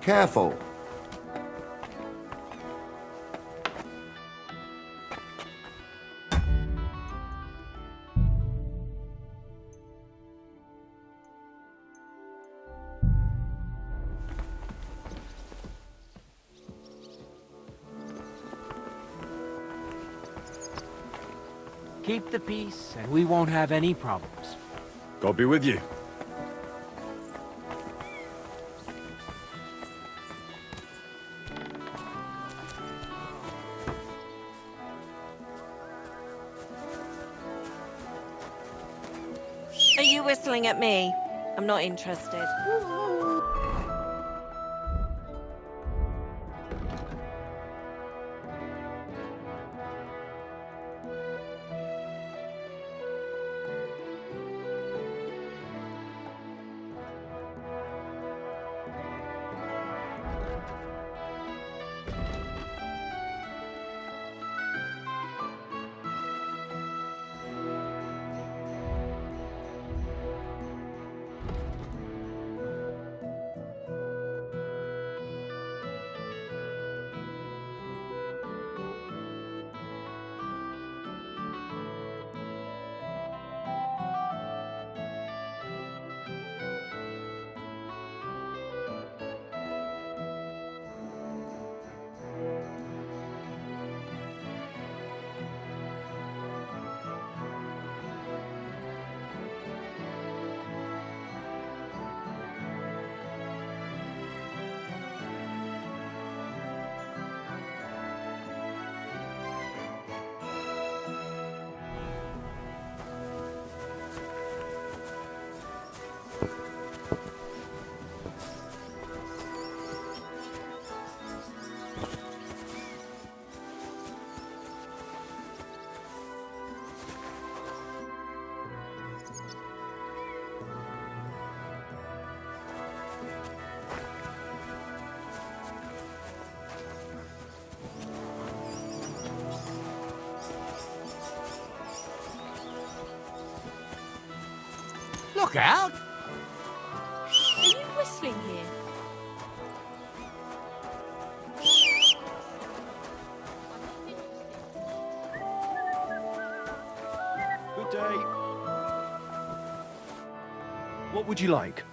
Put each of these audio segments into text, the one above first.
Careful. Keep the peace, and we won't have any problems. God be with you. Are you whistling at me? I'm not interested. Look out! Are you whistling here? Good day. What would you like?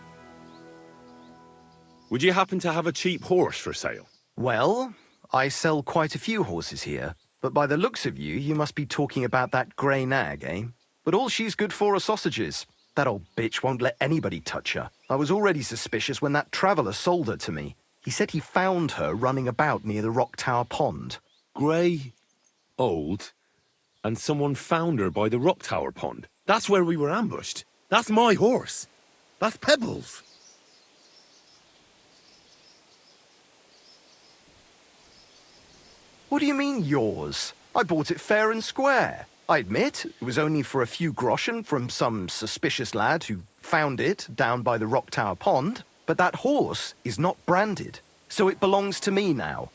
Would you happen to have a cheap horse for sale? Well, I sell quite a few horses here, but by the looks of you, you must be talking about that grey nag, eh? But all she's good for are sausages. That old bitch won't let anybody touch her. I was already suspicious when that traveller sold her to me. He said he found her running about near the Rock Tower Pond. Grey, old, and someone found her by the Rock Tower Pond. That's where we were ambushed. That's my horse. That's Pebbles. What do you mean, yours? I bought it fair and square. I admit, it was only for a few groschen from some suspicious lad who found it down by the Rock Tower Pond, but that horse is not branded, so it belongs to me now.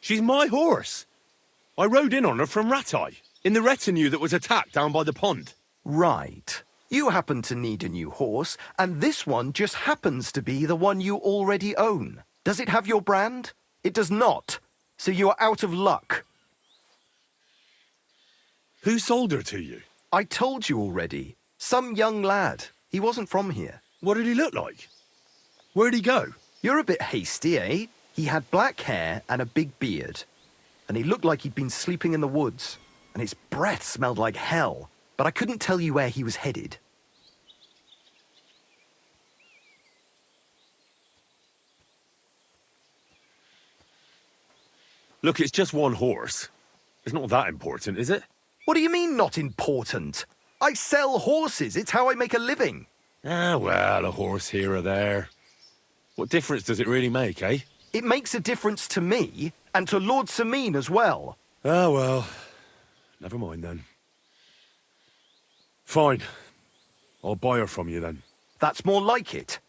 She's my horse. I rode in on her from Ratai, in the retinue that was attacked down by the pond. Right. You happen to need a new horse, and this one just happens to be the one you already own. Does it have your brand? It does not. So you are out of luck. Who sold her to you? I told you already. Some young lad. He wasn't from here. What did he look like? Where'd he go? You're a bit hasty, eh? He had black hair and a big beard. And he looked like he'd been sleeping in the woods. And his breath smelled like hell. But I couldn't tell you where he was headed. Look, it's just one horse. It's not that important, is it? What do you mean, not important? I sell horses. It's how I make a living. Ah, well, a horse here or there. What difference does it really make, eh? It makes a difference to me, and to Lord Sameen as well. Ah, well. Never mind, then. Fine. I'll buy her from you, then. That's more like it.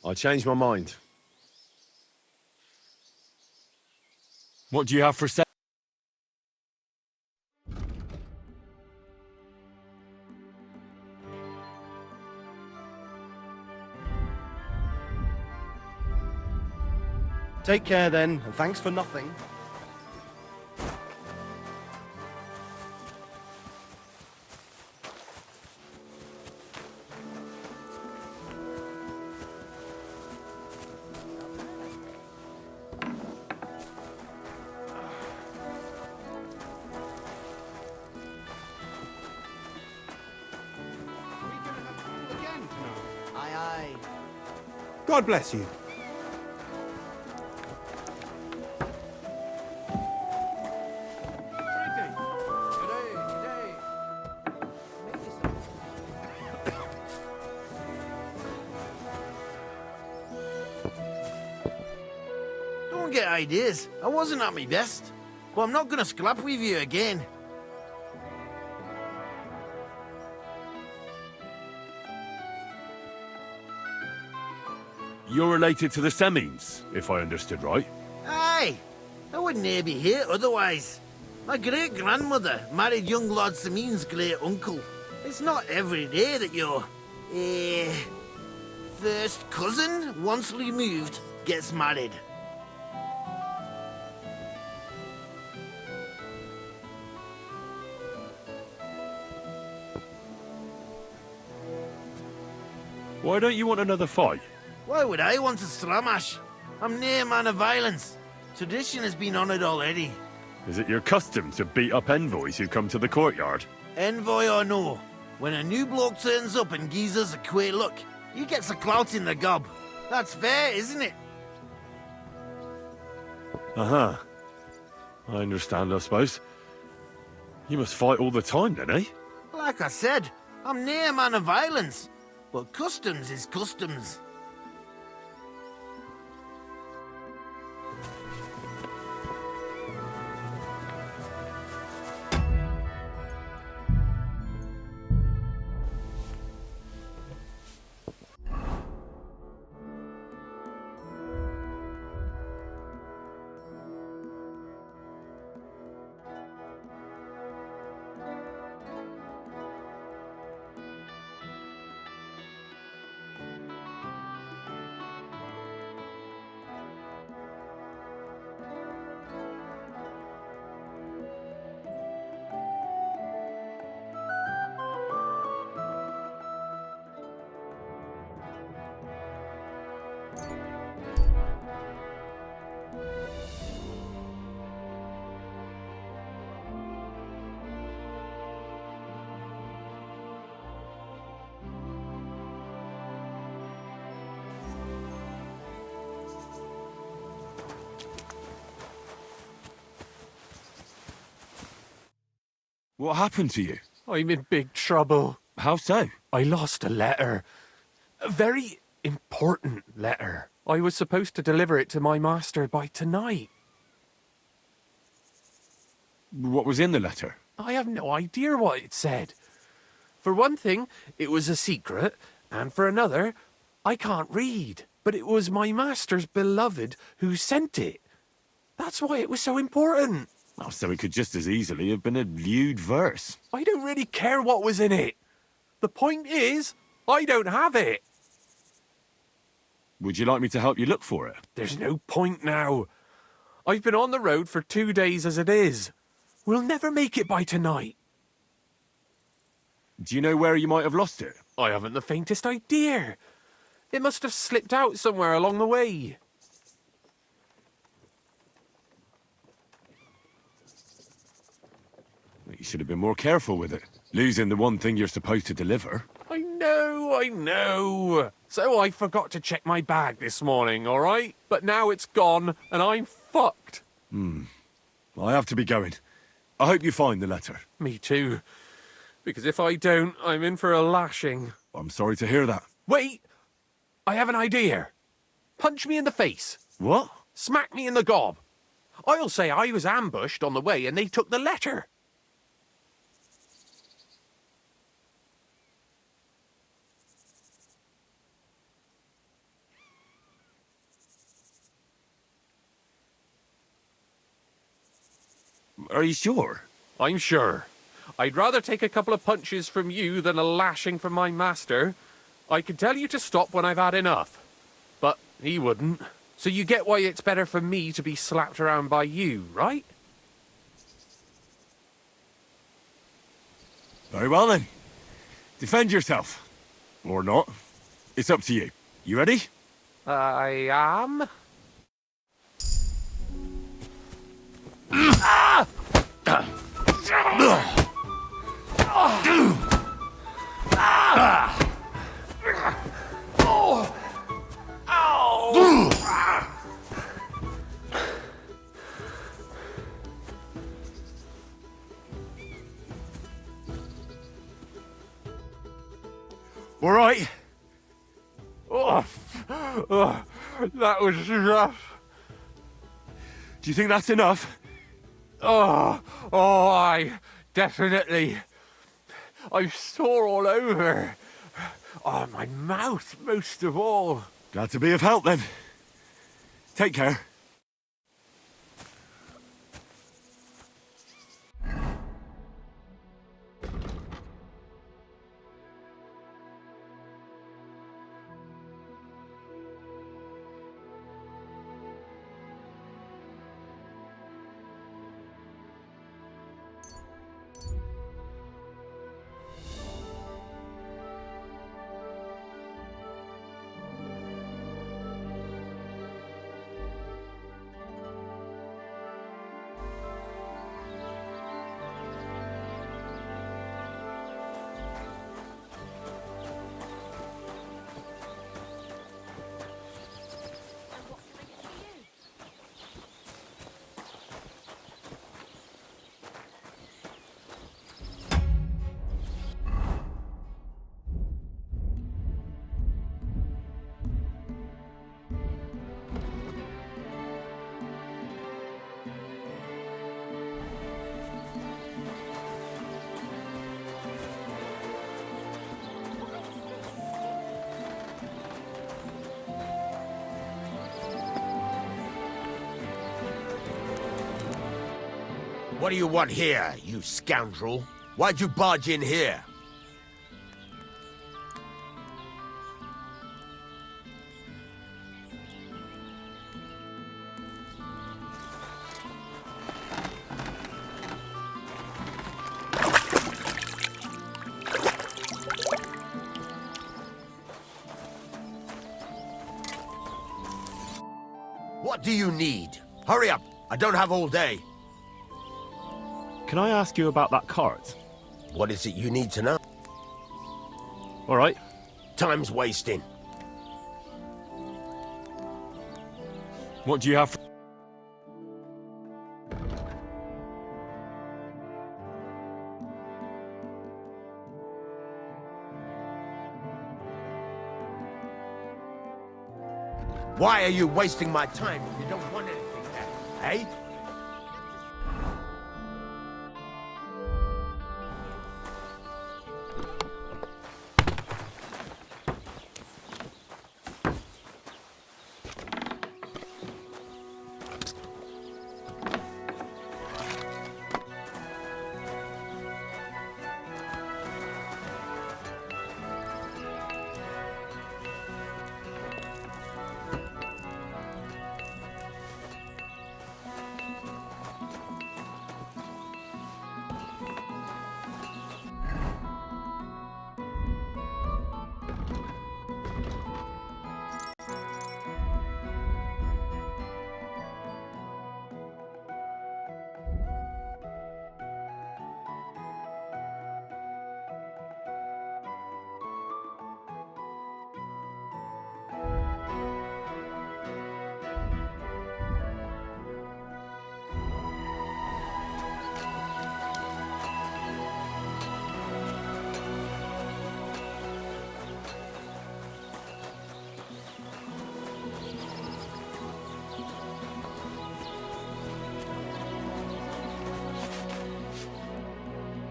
I changed my mind. What do you have for sale? Take care then, and thanks for nothing. Aye, aye. God bless you. Don't get ideas. I wasn't at my best. But I'm not gonna scrap with you again. You're related to the Semines, if I understood right. Aye. I wouldn't e'er be here otherwise. My great-grandmother married young Lord Samin's great-uncle. It's not every day that your... first cousin, once removed, gets married. Why don't you want another fight? Why would I want to stramash? I'm near man of violence. Tradition has been honoured already. Is it your custom to beat up envoys who come to the courtyard? Envoy or no, when a new bloke turns up and gives us a queer look, he gets a clout in the gob. That's fair, isn't it? Uh-huh. I understand, I suppose. You must fight all the time then, eh? Like I said, I'm near man of violence. But customs is customs. What happened to you? I'm in big trouble. How so? I lost a letter. A very important letter. I was supposed to deliver it to my master by tonight. What was in the letter? I have no idea what it said. For one thing, it was a secret, and for another, I can't read. But it was my master's beloved who sent it. That's why it was so important. Oh, so it could just as easily have been a lewd verse. I don't really care what was in it. The point is, I don't have it. Would you like me to help you look for it? There's no point now. I've been on the road for 2 days as it is. We'll never make it by tonight. Do you know where you might have lost it? I haven't the faintest idea. It must have slipped out somewhere along the way. You should have been more careful with it. Losing the one thing you're supposed to deliver. I know. So I forgot to check my bag this morning, all right? But now it's gone, and I'm fucked. I have to be going. I hope you find the letter. Me too. Because if I don't, I'm in for a lashing. I'm sorry to hear that. Wait! I have an idea. Punch me in the face. What? Smack me in the gob. I'll say I was ambushed on the way and they took the letter. Are you sure? I'm sure. I'd rather take a couple of punches from you than a lashing from my master. I can tell you to stop when I've had enough. But he wouldn't. So you get why it's better for me to be slapped around by you, right? Very well then. Defend yourself. Or not. It's up to you. You ready? I am. All right. That was rough. Do you think that's enough? I definitely. I'm sore all over. Oh, my mouth most of all. Glad to be of help then. Take care. What do you want here, you scoundrel? Why'd you barge in here? What do you need? Hurry up! I don't have all day. Can I ask you about that cart? What is it you need to know? All right. Time's wasting. What do you have? Why are you wasting my time if you don't want anything there, eh?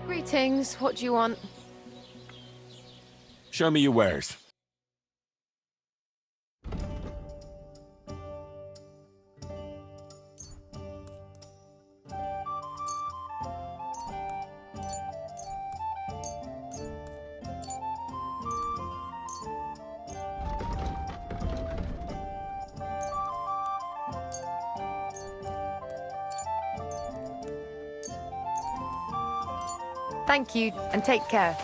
Greetings, what do you want? Show me your wares. Thank you, and take care.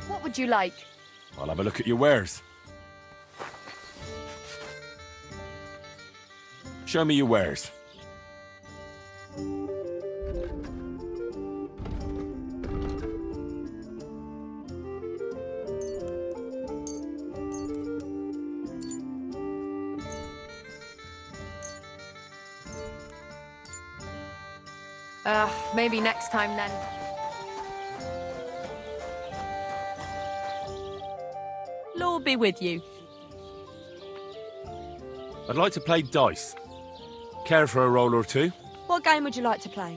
What would you like? I'll have a look at your wares. Show me your wares. Maybe next time then. Lord be with you. I'd like to play dice. Care for a roll or two? What game would you like to play?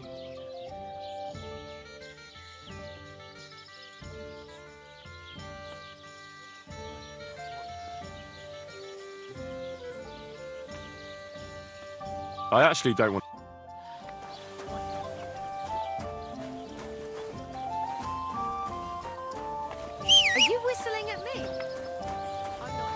I actually don't want... Are you whistling at me? I'm not.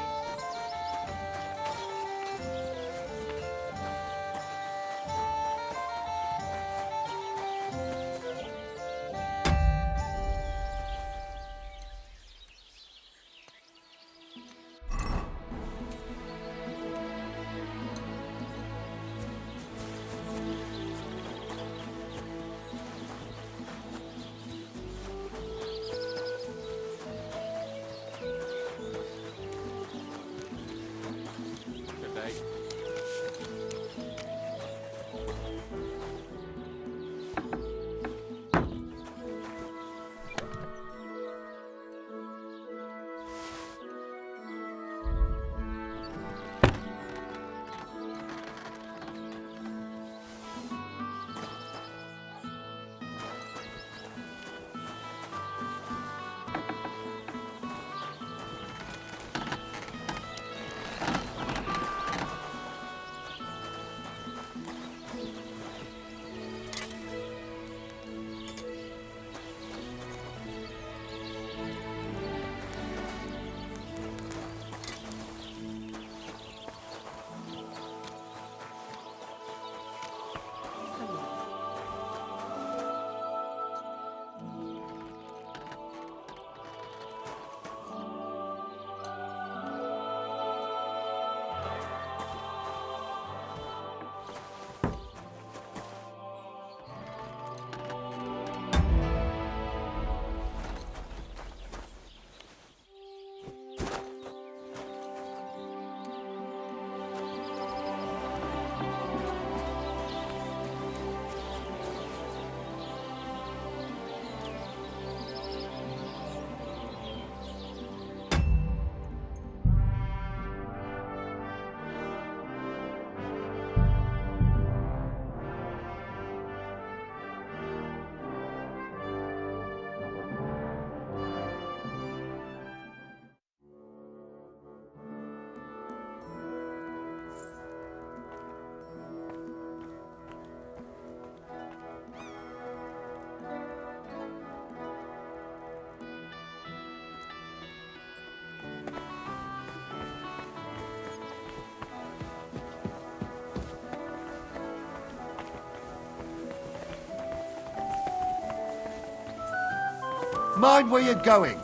Mind where you're going.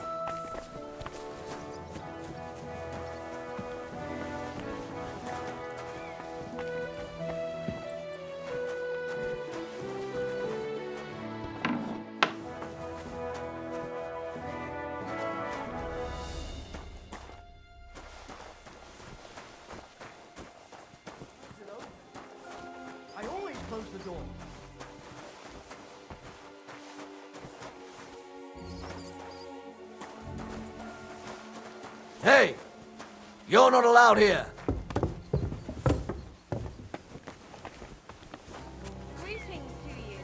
I always close the door. Hey! You're not allowed here! Greetings to you.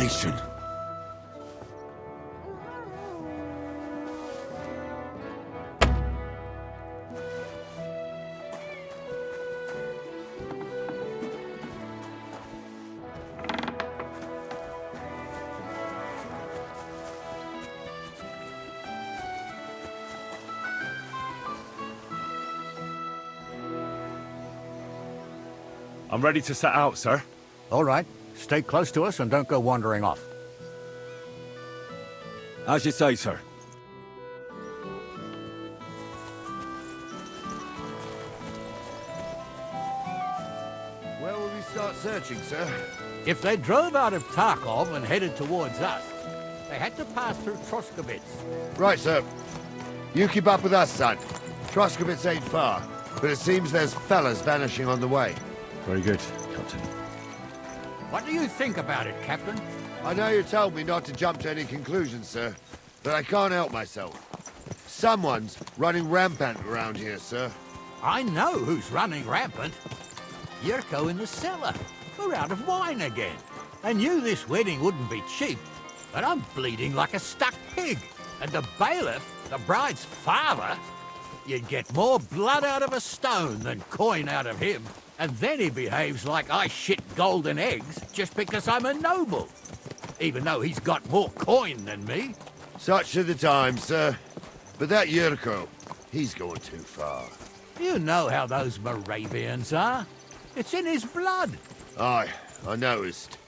nation. I'm ready to set out, sir. All right. Stay close to us and don't go wandering off. As you say, sir. Where will we start searching, sir? If they drove out of Tarkov and headed towards us, they had to pass through Troskowitz. Right, sir. You keep up with us, son. Troskowitz ain't far, but it seems there's fellas vanishing on the way. Very good, Captain. What do you think about it, Captain? I know you told me not to jump to any conclusions, sir, but I can't help myself. Someone's running rampant around here, sir. I know who's running rampant. Inrto in the cellar. We're out of wine again. I knew this wedding wouldn't be cheap, but I'm bleeding like a stuck pig. And the bailiff, the bride's father, you'd get more blood out of a stone than coin out of him. And then he behaves like I shit golden eggs just because I'm a noble. Even though he's got more coin than me. Such are the times, sir. But that Inrto, he's going too far. You know how those Moravians are. It's in his blood. Aye, I noticed.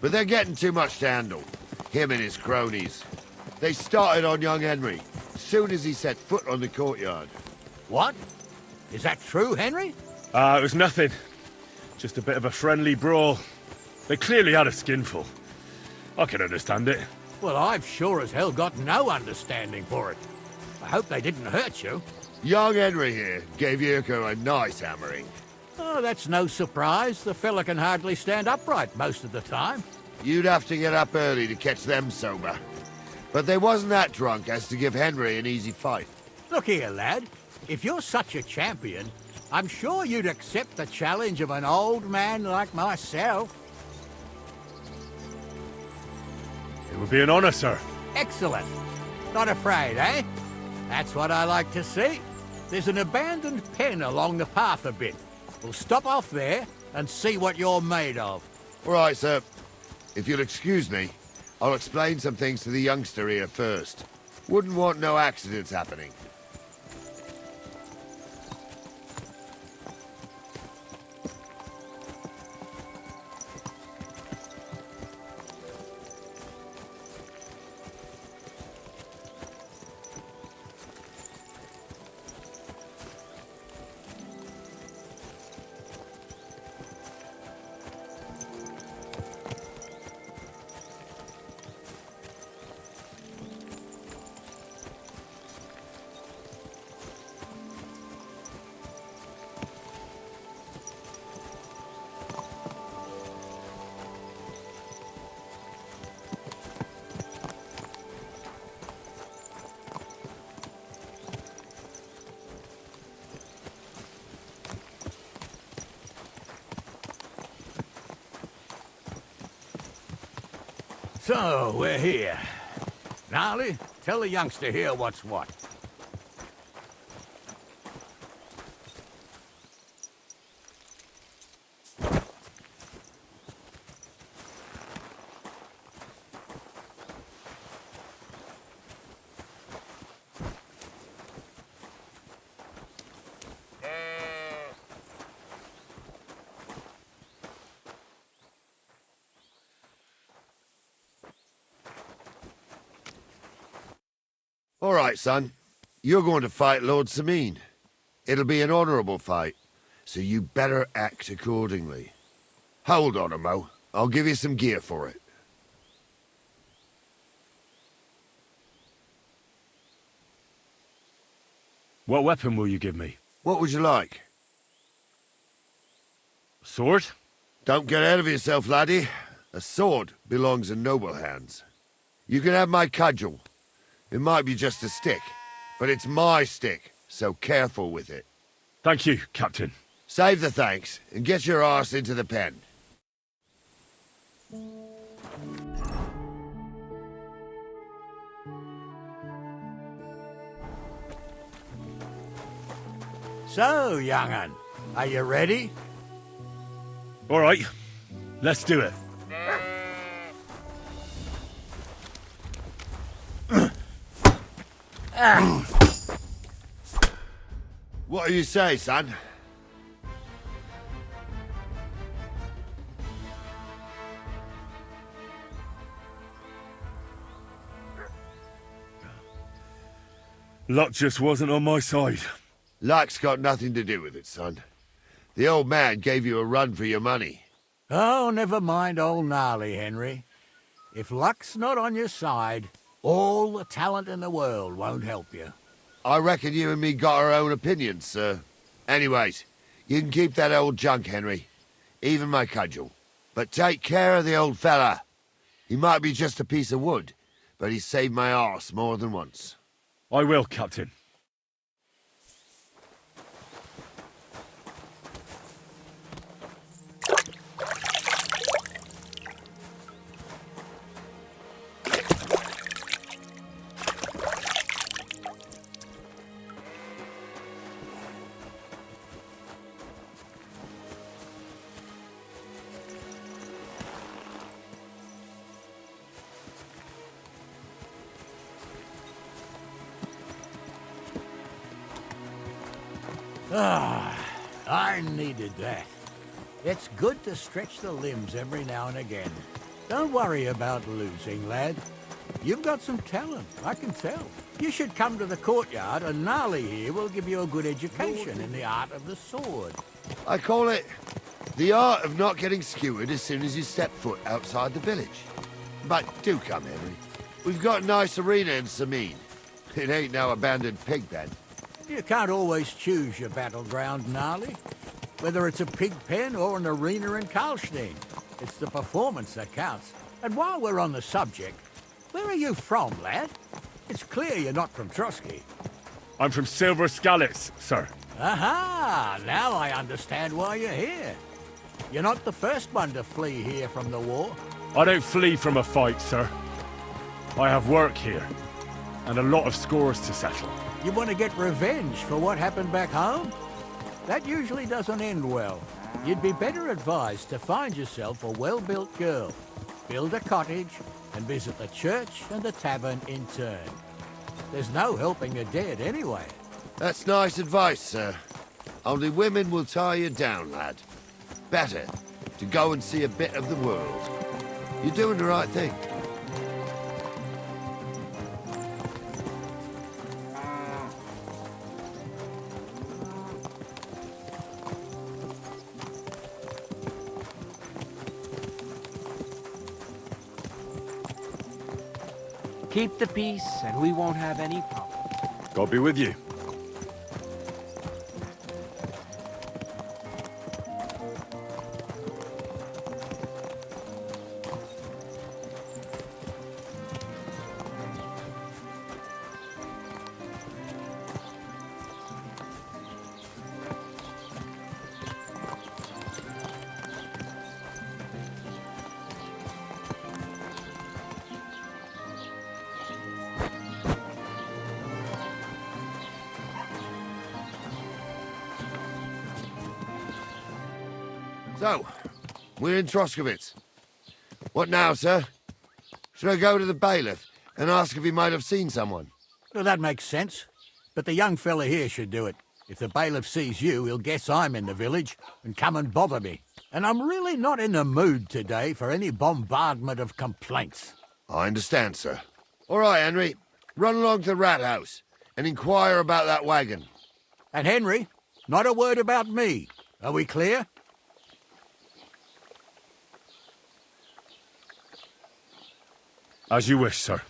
But they're getting too much to handle. Him and his cronies. They started on young Henry, soon as he set foot on the courtyard. What? Is that true, Henry? It was nothing. Just a bit of a friendly brawl. They clearly had a skinful. I can understand it. Well, I've sure as hell got no understanding for it. I hope they didn't hurt you. Young Henry here gave Inrto a nice hammering. Oh, that's no surprise. The fella can hardly stand upright most of the time. You'd have to get up early to catch them sober. But they wasn't that drunk as to give Henry an easy fight. Look here, lad. If you're such a champion, I'm sure you'd accept the challenge of an old man like myself. It would be an honor, sir. Excellent. Not afraid, eh? That's what I like to see. There's an abandoned pen along the path a bit. We'll stop off there and see what you're made of. All right, sir. If you'll excuse me, I'll explain some things to the youngster here first. Wouldn't want no accidents happening. So, we're here. Gnarly, tell the youngster here what's what. All right, son. You're going to fight Lord Sameen. It'll be an honorable fight, so you better act accordingly. Hold on, Mo. I'll give you some gear for it. What weapon will you give me? What would you like? Sword? Don't get ahead of yourself, laddie. A sword belongs in noble hands. You can have my cudgel. It might be just a stick, but it's my stick, so careful with it. Thank you, Captain. Save the thanks, and get your arse into the pen. So, young'un, are you ready? All right, let's do it. What do you say, son? Luck just wasn't on my side. Luck's got nothing to do with it, son. The old man gave you a run for your money. Oh, never mind old Gnarly, Henry. If luck's not on your side, all the talent in the world won't help you. I reckon you and me got our own opinions, sir. Anyways, you can keep that old junk, Henry. Even my cudgel. But take care of the old fella. He might be just a piece of wood, but he saved my arse more than once. I will, Captain. I needed that. It's good to stretch the limbs every now and again. Don't worry about losing, lad. You've got some talent, I can tell. You should come to the courtyard, and Gnarly here will give you a good education in the art of the sword. I call it the art of not getting skewered as soon as you step foot outside the village. But do come, Henry. We've got a nice arena in Sameen. It ain't no abandoned pig pen. You can't always choose your battleground, Gnarly. Whether it's a pig pen or an arena in Karlstein, it's the performance that counts. And while we're on the subject, where are you from, lad? It's clear you're not from Trotsky. I'm from Silver Skalitz, sir. Aha! Now I understand why you're here. You're not the first one to flee here from the war. I don't flee from a fight, sir. I have work here, and a lot of scores to settle. You want to get revenge for what happened back home? That usually doesn't end well. You'd be better advised to find yourself a well-built girl, build a cottage, and visit the church and the tavern in turn. There's no helping the dead anyway. That's nice advice, sir. Only women will tie you down, lad. Better to go and see a bit of the world. You're doing the right thing. Keep the peace, and we won't have any problems. God be with you. So, we're in Troskowitz. What now, sir? Should I go to the bailiff and ask if he might have seen someone? Well, that makes sense. But the young fella here should do it. If the bailiff sees you, he'll guess I'm in the village and come and bother me. And I'm really not in the mood today for any bombardment of complaints. I understand, sir. All right, Henry. Run along to the rat house and inquire about that wagon. And Henry, not a word about me. Are we clear? As you wish, sir.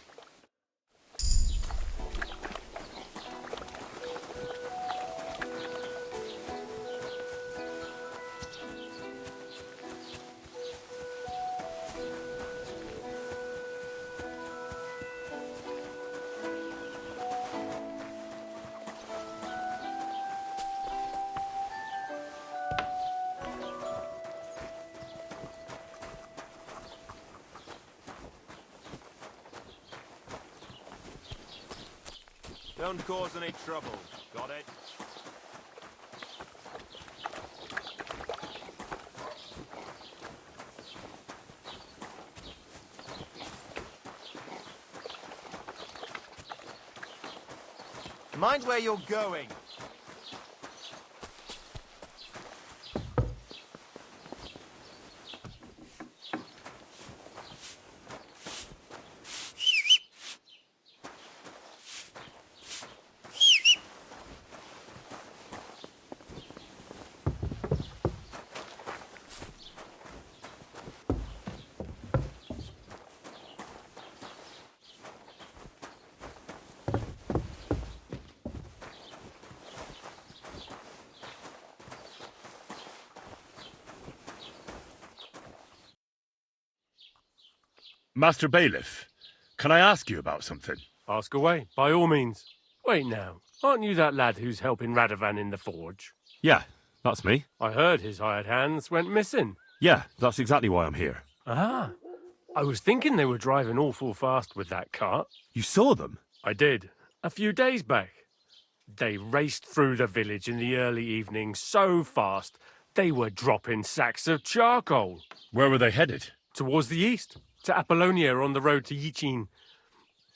Don't cause any trouble. Got it? Mind where you're going. Master Bailiff, can I ask you about something? Ask away, by all means. Wait now, aren't you that lad who's helping Radovan in the forge? Yeah, that's me. I heard his hired hands went missing. Yeah, that's exactly why I'm here. Ah, I was thinking they were driving awful fast with that cart. You saw them? I did, a few days back. They raced through the village in the early evening so fast, they were dropping sacks of charcoal. Where were they headed? Towards the east, to Apollonia on the road to Yichin.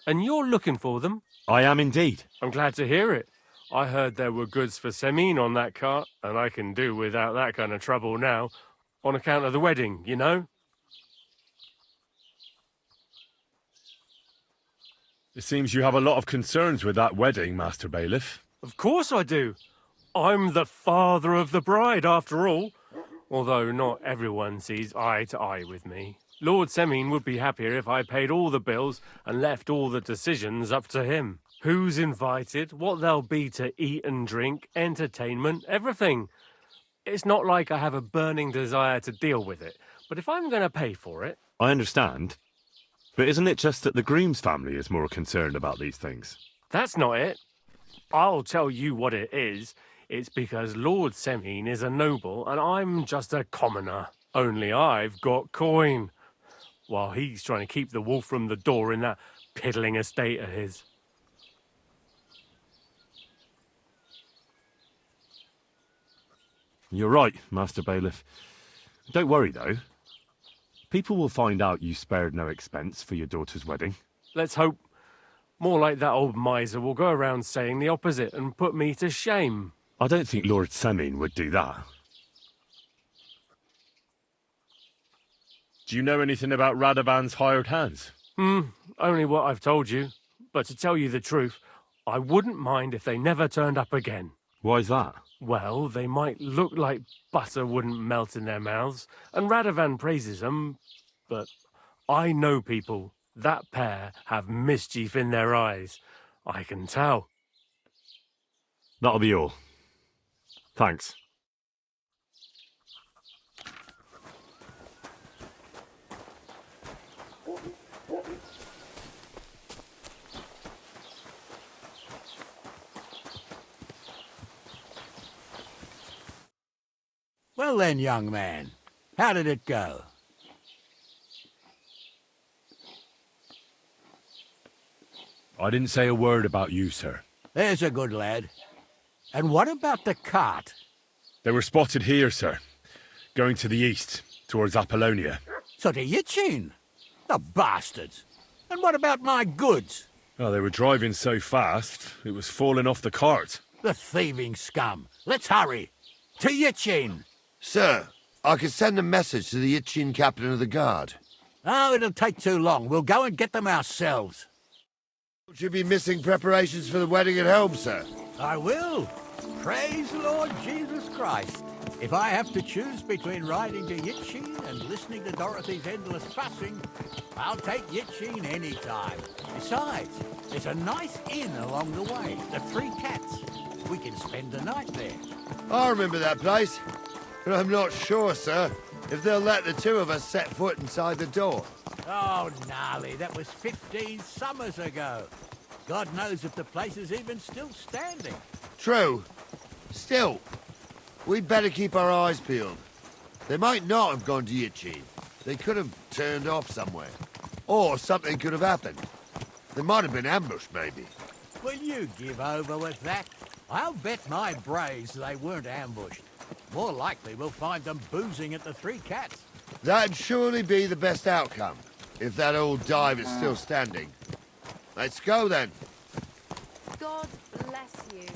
And you're looking for them? I am indeed. I'm glad to hear it. I heard there were goods for Semin on that cart, and I can do without that kind of trouble now, on account of the wedding, you know? It seems you have a lot of concerns with that wedding, Master Bailiff. Of course I do. I'm the father of the bride, after all. Although not everyone sees eye to eye with me. Lord Semin would be happier if I paid all the bills and left all the decisions up to him. Who's invited, what there'll be to eat and drink, entertainment, everything. It's not like I have a burning desire to deal with it, but if I'm going to pay for it... I understand. But isn't it just that the groom's family is more concerned about these things? That's not it. I'll tell you what it is. It's because Lord Semin is a noble and I'm just a commoner. Only I've got coin. While he's trying to keep the wolf from the door in that piddling estate of his. You're right, Master Bailiff. Don't worry, though. People will find out you spared no expense for your daughter's wedding. Let's hope. More like that old miser will go around saying the opposite and put me to shame. I don't think Lord Semin would do that. Do you know anything about Radovan's hired hands? Only what I've told you. But to tell you the truth, I wouldn't mind if they never turned up again. Why's that? Well, they might look like butter wouldn't melt in their mouths, and Radovan praises them, but I know people. That pair have mischief in their eyes. I can tell. That'll be all. Thanks. Well then, young man, how did it go? I didn't say a word about you, sir. There's a good lad. And what about the cart? They were spotted here, sir. Going to the east, towards Apollonia. So to Yichin? The bastards! And what about my goods? Oh, they were driving so fast, it was falling off the cart. The thieving scum! Let's hurry! To Yichin! Sir, I could send a message to the Itchin captain of the guard. Oh, it'll take too long. We'll go and get them ourselves. Would you be missing preparations for the wedding at home, sir? I will. Praise Lord Jesus Christ. If I have to choose between riding to Yichin and listening to Dorothy's endless fussing, I'll take Yichin any time. Besides, there's a nice inn along the way, the Three Cats. We can spend the night there. I remember that place, but I'm not sure, sir, if they'll let the two of us set foot inside the door. Oh, gnarly, that was 15 summers ago. God knows if the place is even still standing. True. Still, we'd better keep our eyes peeled. They might not have gone to Yichin. They could have turned off somewhere. Or something could have happened. They might have been ambushed, maybe. Will you give over with that? I'll bet my braves they weren't ambushed. More likely we'll find them boozing at the Three Cats. That'd surely be the best outcome, if that old dive is still standing. Let's go, then. God bless bless you.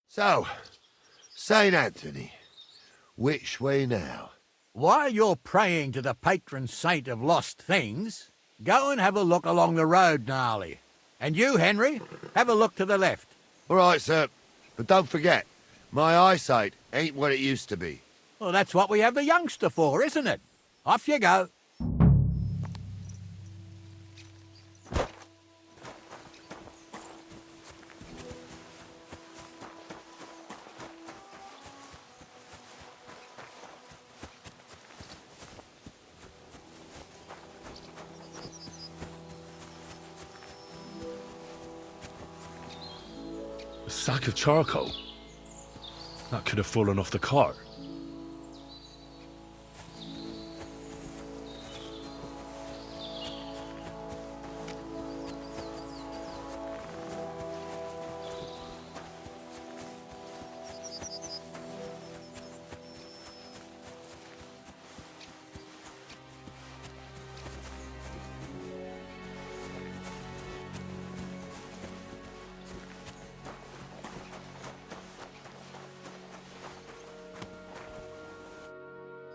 So, St. Anthony, which way now? While you're praying to the patron saint of lost things, go and have a look along the road, Gnarly. And you, Henry, have a look to the left. All right, sir. But don't forget, my eyesight ain't what it used to be. Well, that's what we have the youngster for, isn't it? Off you go. A sack of charcoal? That could have fallen off the cart.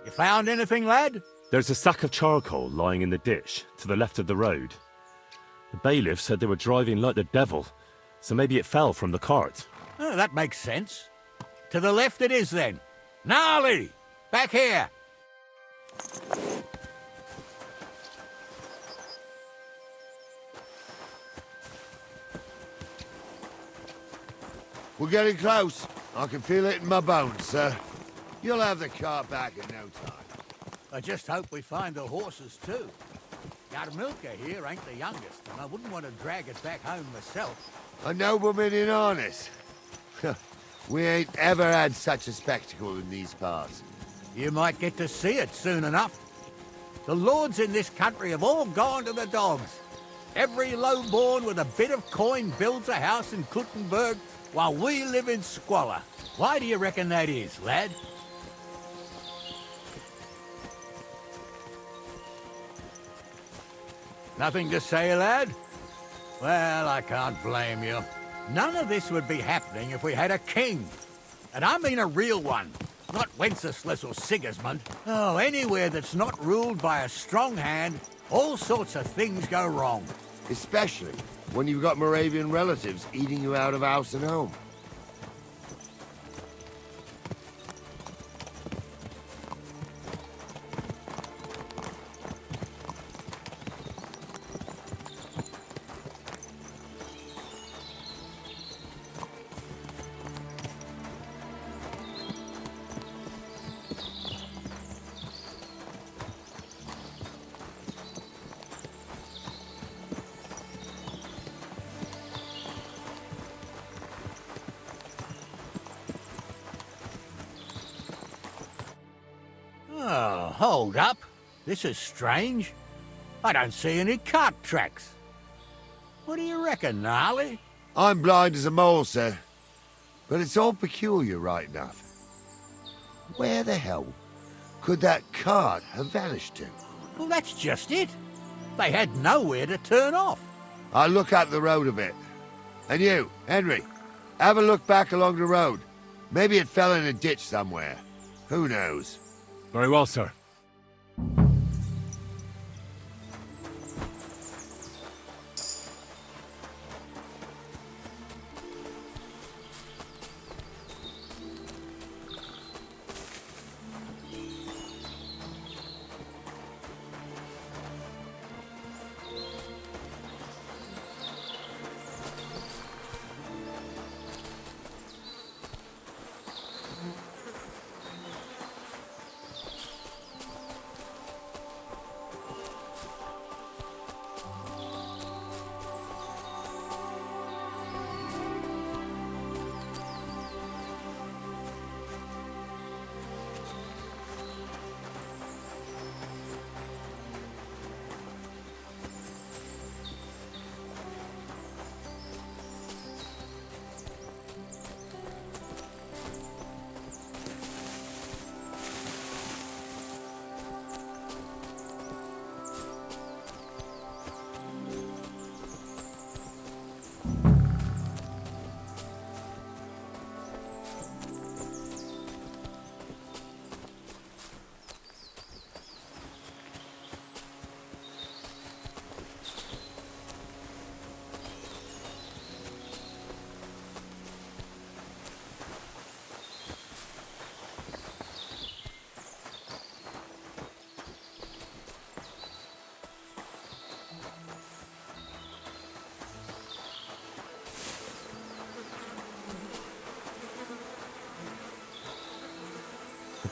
You found anything, lad? There's a sack of charcoal lying in the ditch to the left of the road. The bailiff said they were driving like the devil, so maybe it fell from the cart. Oh, that makes sense. To the left it is, then. Gnarly! Back here! We're getting close. I can feel it in my bones, sir. You'll have the car back in no time. I just hope we find the horses, too. Yarmilka here ain't the youngest, and I wouldn't want to drag it back home myself. A nobleman in harness. We ain't ever had such a spectacle in these parts. You might get to see it soon enough. The lords in this country have all gone to the dogs. Every lowborn with a bit of coin builds a house in Kuttenberg, while we live in squalor. Why do you reckon that is, lad? Nothing to say, lad? Well, I can't blame you. None of this would be happening if we had a king. And I mean a real one, not Wenceslas or Sigismund. Oh, anywhere that's not ruled by a strong hand, all sorts of things go wrong. Especially when you've got Moravian relatives eating you out of house and home. hold up. This is strange. I don't see any cart tracks. What do you reckon, Gnarly? I'm blind as a mole, sir. But it's all peculiar, right enough. Where the hell could that cart have vanished to? Well, that's just it. They had nowhere to turn off. I'll look up the road a bit. And you, Henry, have a look back along the road. Maybe it fell in a ditch somewhere. Who knows? Very well, sir.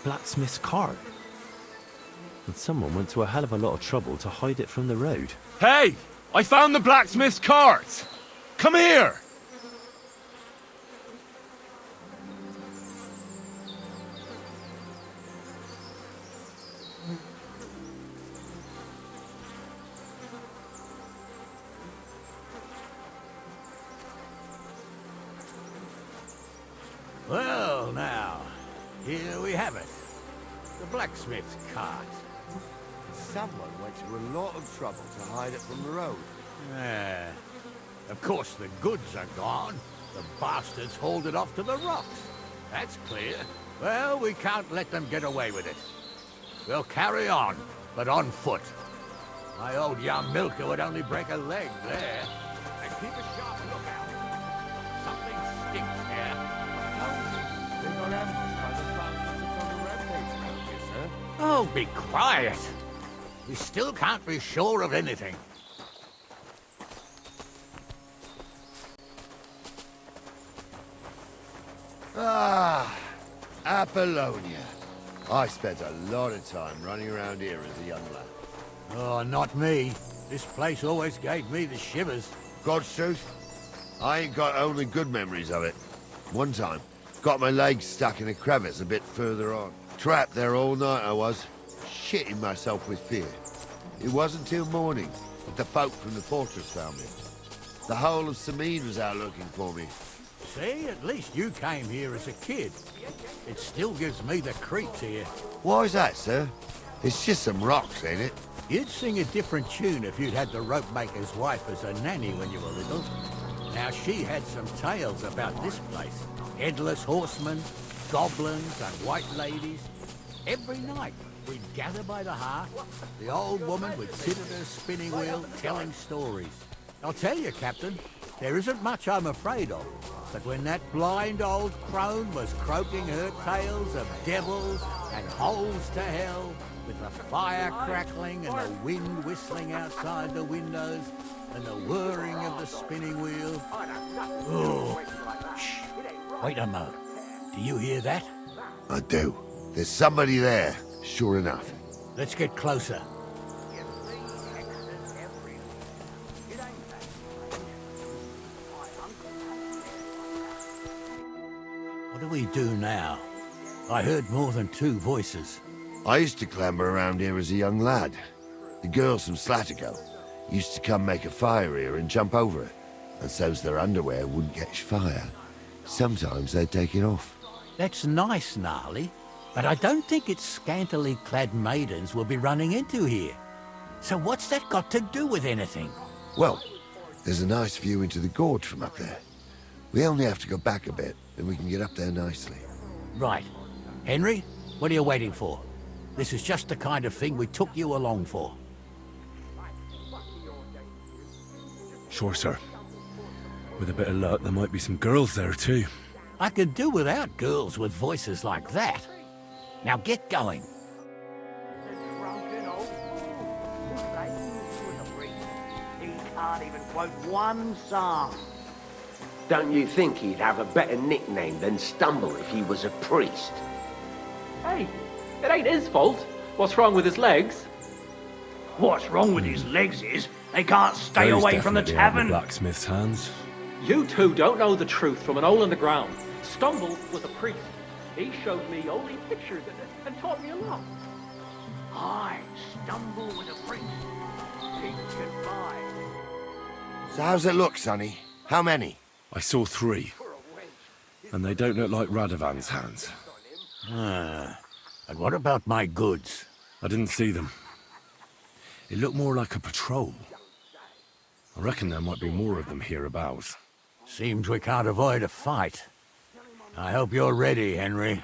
Blacksmith's cart. And someone went to a hell of a lot of trouble to hide it from the road. Hey! I found the blacksmith's cart! Come here! Well, now, here we have it. The blacksmith's cart. Someone went to a lot of trouble to hide it from the road. Of course, the goods are gone. The bastards hauled it off to the rocks. That's clear. Well, we can't let them get away with it. We'll carry on, but on foot. My old young milker would only break a leg there. And keep a sharp lookout. Something stinks here. They got ambushed by the bastards on the rampage around here, sir. Oh, be quiet. We still can't be sure of anything. Ah, Apollonia. I spent a lot of time running around here as a young lad. Oh, not me. This place always gave me the shivers. God's truth, I ain't got only good memories of it. One time, got my legs stuck in a crevice a bit further on. Trapped there all night I was, shitting myself with fear. It wasn't till morning that the folk from the fortress found me. The whole of Sameen was out looking for me. See, at least you came here as a kid. It still gives me the creeps here. Why's that, sir? It's just some rocks, ain't it? You'd sing a different tune if you'd had the rope maker's wife as a nanny when you were little. Now, she had some tales about this place. Headless horsemen, goblins, and white ladies. Every night, we'd gather by the hearth. The old woman would sit at her spinning wheel telling stories. I'll tell you, Captain, there isn't much I'm afraid of. But when that blind old crone was croaking her tales of devils and holes to hell, with the fire crackling and the wind whistling outside the windows, and the whirring of the spinning wheel... Oh, shh, wait a moment. Do you hear that? I do. There's somebody there, sure enough. Let's get closer. What do we do now? I heard more than two voices. I used to clamber around here as a young lad. The girls from Slatigo used to come make a fire here and jump over it, and so's their underwear wouldn't catch fire. Sometimes they'd take it off. That's nice, Gnarly, but I don't think it's scantily clad maidens we'll be running into here. So what's that got to do with anything? Well, there's a nice view into the gorge from up there. We only have to go back a bit, and we can get up there nicely. Right. Henry, what are you waiting for? This is just the kind of thing we took you along for. Sure, sir. With a bit of luck, there might be some girls there too. I could do without girls with voices like that. Now get going. He can't even quote one psalm. Don't you think he'd have a better nickname than Stumble if he was a priest? Hey, it ain't his fault. What's wrong with his legs? What's wrong with his legs is they can't stay away from the Definitely out of tavern. the blacksmith's hands. You two don't know the truth from an hole in the ground. Stumble was a priest. He showed me holy pictures and taught me a lot. I stumble with a priest. He can buy. So how's it look, Sonny? How many? I saw 3. And they don't look like Radovan's hands. And what about my goods? I didn't see them. It looked more like a patrol. I reckon there might be more of them hereabouts. Seems we can't avoid a fight. I hope you're ready, Henry.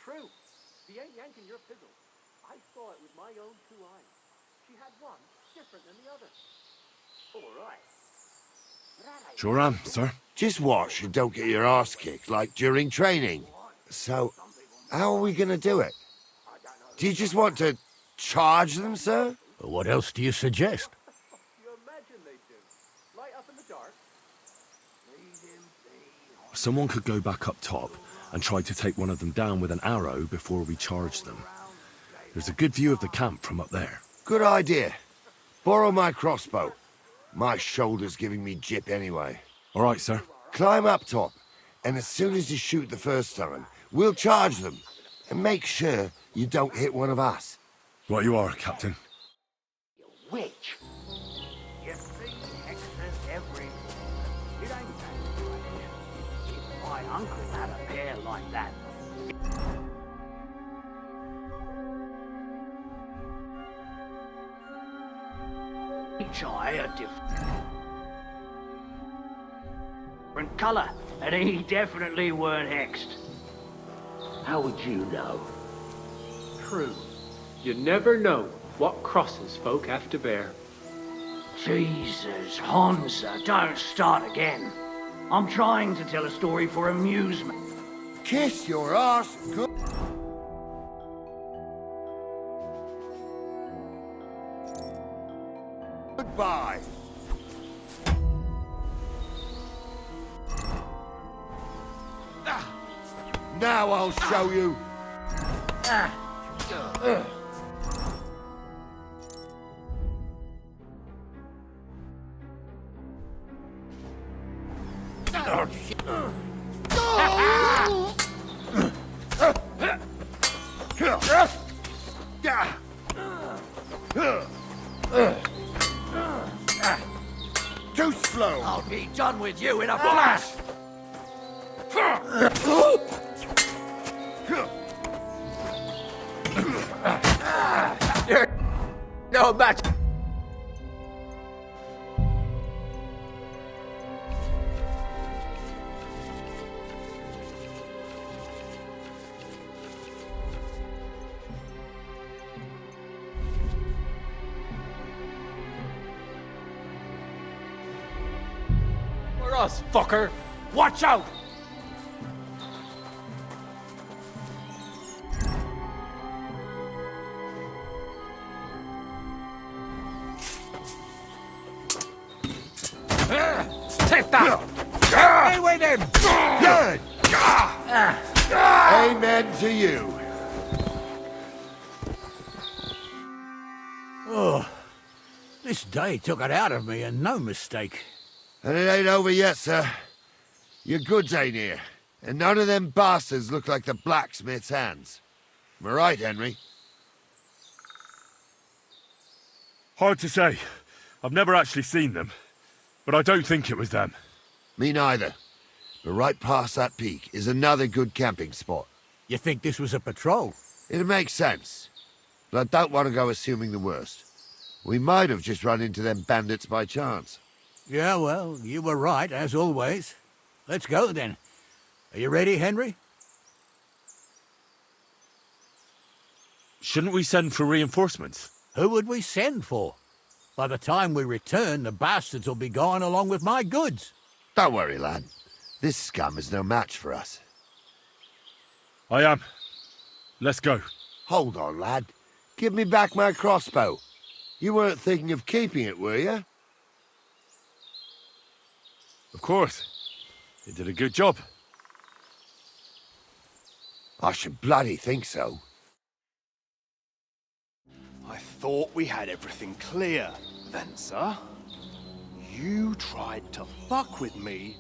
True. He ain't yanking your fiddle. I saw it with my own 2 eyes. She had one different than the other. All right. Sure am, sir. Just watch and don't get your arse kicked like during training. So, how are we gonna do it? Do you just want to charge them, sir? What else do you suggest? You imagine they do. Light up in the dark. Someone could go back up top and try to take one of them down with an arrow before we charge them. There's a good view of the camp from up there. Good idea. Borrow my crossbow. My shoulder's giving me jip anyway. All right, sir. Climb up top, and as soon as you shoot the first time, we'll charge them. And make sure you don't hit one of us. Right you are, Captain. Witch. You see hexes everywhere. It ain't that strange. If my uncle had a pair like that. Each eye a different colour, and he definitely weren't hexed. How would you know? True. You never know what crosses folk have to bear. Jesus, Honza, don't start again. I'm trying to tell a story for amusement. Kiss your ass good. Goodbye. Now I'll show you. Too slow. I'll be done with you in a flash. You're no match. For us, fucker. Watch out! Take that! Stay with him! Good. Amen to you. Oh, this day took it out of me, and no mistake. And it ain't over yet, sir. Your goods ain't here. And none of them bastards look like the blacksmith's hands. Am I right, Henry? Hard to say. I've never actually seen them. But I don't think it was them. Me neither. But right past that peak is another good camping spot. You think this was a patrol? It makes sense. But I don't want to go assuming the worst. We might have just run into them bandits by chance. Yeah, well, you were right, as always. Let's go, then. Are you ready, Henry? Shouldn't we send for reinforcements? Who would we send for? By the time we return, the bastards will be gone along with my goods. Don't worry, lad. This scum is no match for us. I am. Let's go. Hold on, lad. Give me back my crossbow. You weren't thinking of keeping it, were you? Of course. They did a good job. I should bloody think so. I thought we had everything clear, Venser. You tried to fuck with me,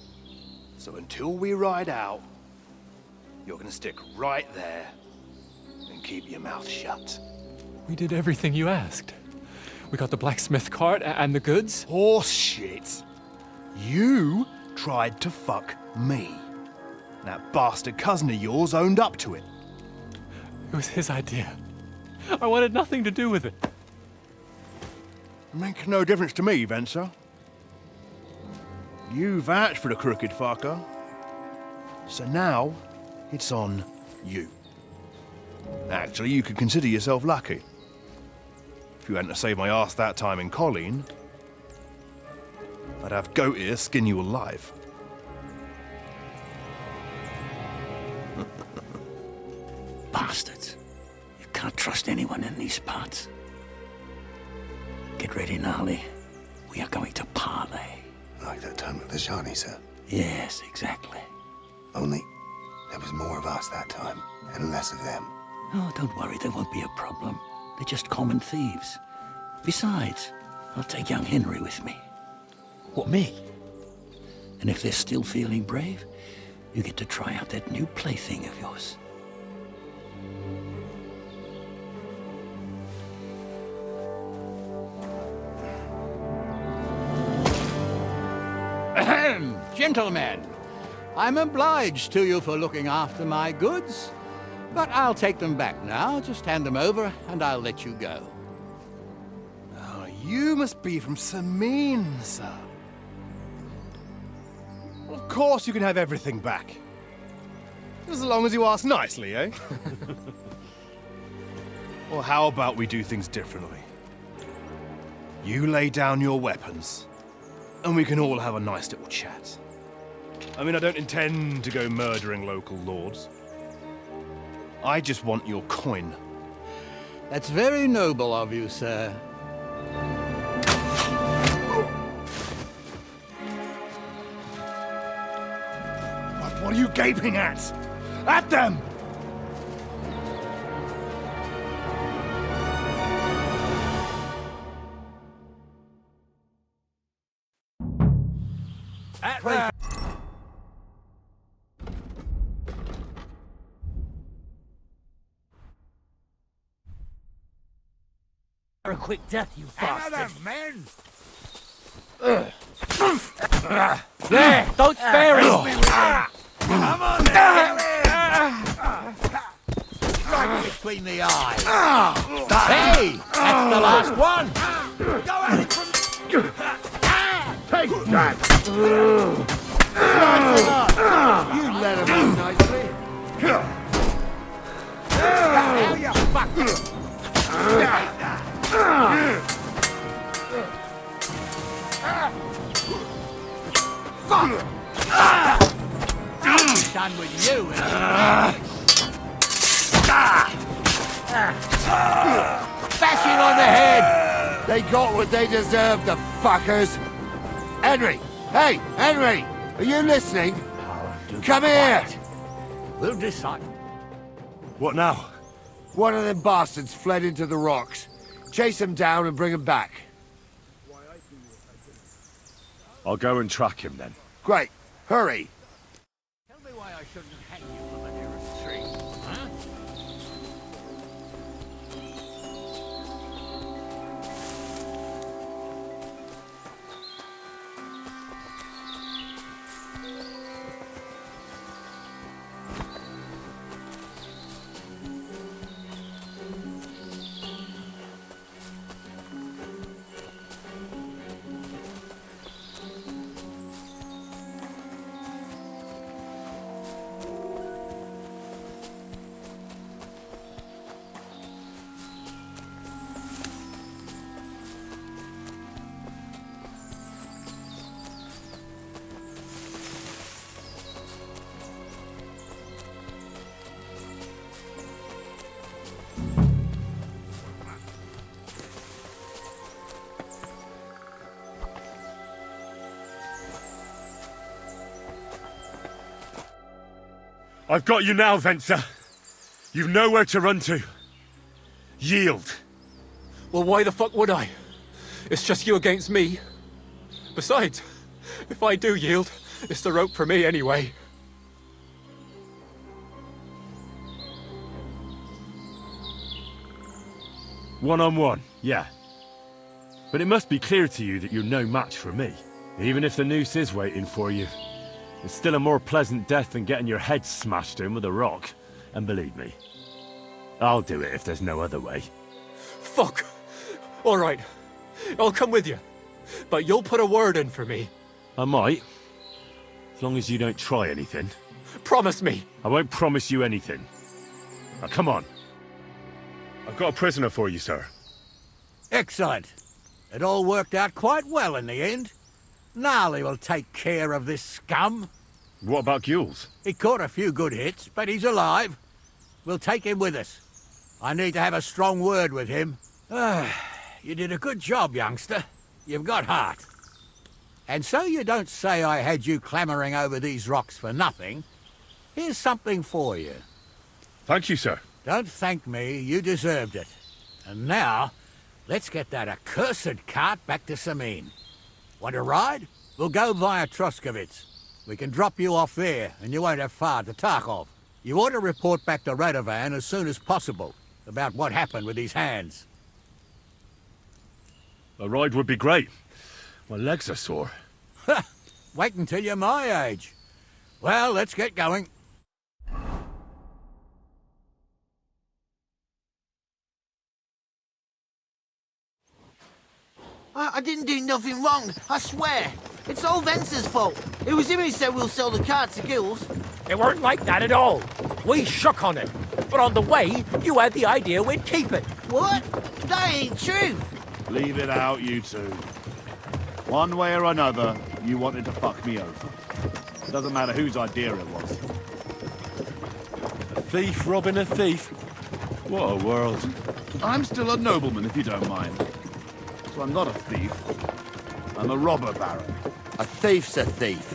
so until we ride out, you're gonna stick right there and keep your mouth shut. We did everything you asked. We got the blacksmith cart and the goods. Horse shit. You tried to fuck me. That bastard cousin of yours owned up to it. It was his idea. I wanted nothing to do with it. Make no difference to me, Venser. You vouched for the crooked fucker. So now, it's on you. Actually, you could consider yourself lucky. If you hadn't to save my ass that time in Colleen, I'd have goat ear skin you alive. Bastards. You can't trust anyone in these parts. Get ready, Gnarly. We are going to parley. Like that time with the Shawnee, sir? Yes, exactly. Only there was more of us that time, and less of them. Oh, don't worry, there won't be a problem. They're just common thieves. Besides, I'll take young Henry with me. What, me? And if they're still feeling brave, you get to try out that new plaything of yours. Ahem, gentlemen. I'm obliged to you for looking after my goods, but I'll take them back now. Just hand them over, and I'll let you go. Oh, you must be from Samin, sir. Well, of course you can have everything back. As long as you ask nicely, eh? Well, how about we do things differently? You lay down your weapons, and we can all have a nice little chat. I mean, I don't intend to go murdering local lords. I just want your coin. That's very noble of you, sir. What are you gaping at? At them! At them! A quick death, you bastard! men! There! Don't spare him! Come on, then! Right between the eyes. Hey! That's the last one! Go at it from... Take that! You let him out nicely. Now you fuck! Fuck! Done with you, bashing on the head! They got what they deserved, the fuckers! Henry! Hey, Henry! Are you listening? Come here! We'll decide. What now? One of them bastards fled into the rocks. Chase him down and bring him back. I'll go and track him then. Great. Hurry. Tell me why I shouldn't hang you from the nearest tree, huh? I've got you now, Venser. You've nowhere to run to. Yield. Well, why the fuck would I? It's just you against me. Besides, if I do yield, it's the rope for me anyway. One-on-one, yeah. But it must be clear to you that you're no match for me. Even if the noose is waiting for you. It's still a more pleasant death than getting your head smashed in with a rock. And believe me, I'll do it if there's no other way. Fuck! Alright, I'll come with you. But you'll put a word in for me. I might. As long as you don't try anything. Promise me! I won't promise you anything. Now come on. I've got a prisoner for you, sir. Excellent. It all worked out quite well in the end. Gnarly will take care of this scum. What about Gules? He caught a few good hits, but he's alive. We'll take him with us. I need to have a strong word with him. You did a good job, youngster. You've got heart. And so you don't say I had you clambering over these rocks for nothing. Here's something for you. Thank you, sir. Don't thank me, you deserved it. And now, let's get that accursed cart back to Sameen. Want to ride? We'll go via Troskovitz. We can drop you off there, and you won't have far to Tarkov. You ought to report back to Radovan as soon as possible about what happened with these hands. A ride would be great. My legs are sore. Wait until you're my age. Well, let's get going. I didn't do nothing wrong, I swear. It's all Venser's fault. It was him who said we'll sell the cart to Gills. It weren't like that at all. We shook on it. But on the way, you had the idea we'd keep it. What? That ain't true. Leave it out, you two. One way or another, you wanted to fuck me over. It doesn't matter whose idea it was. A thief robbing a thief? What a world. I'm still a nobleman, if you don't mind. So I'm not a thief. I'm a robber baron. A thief's a thief.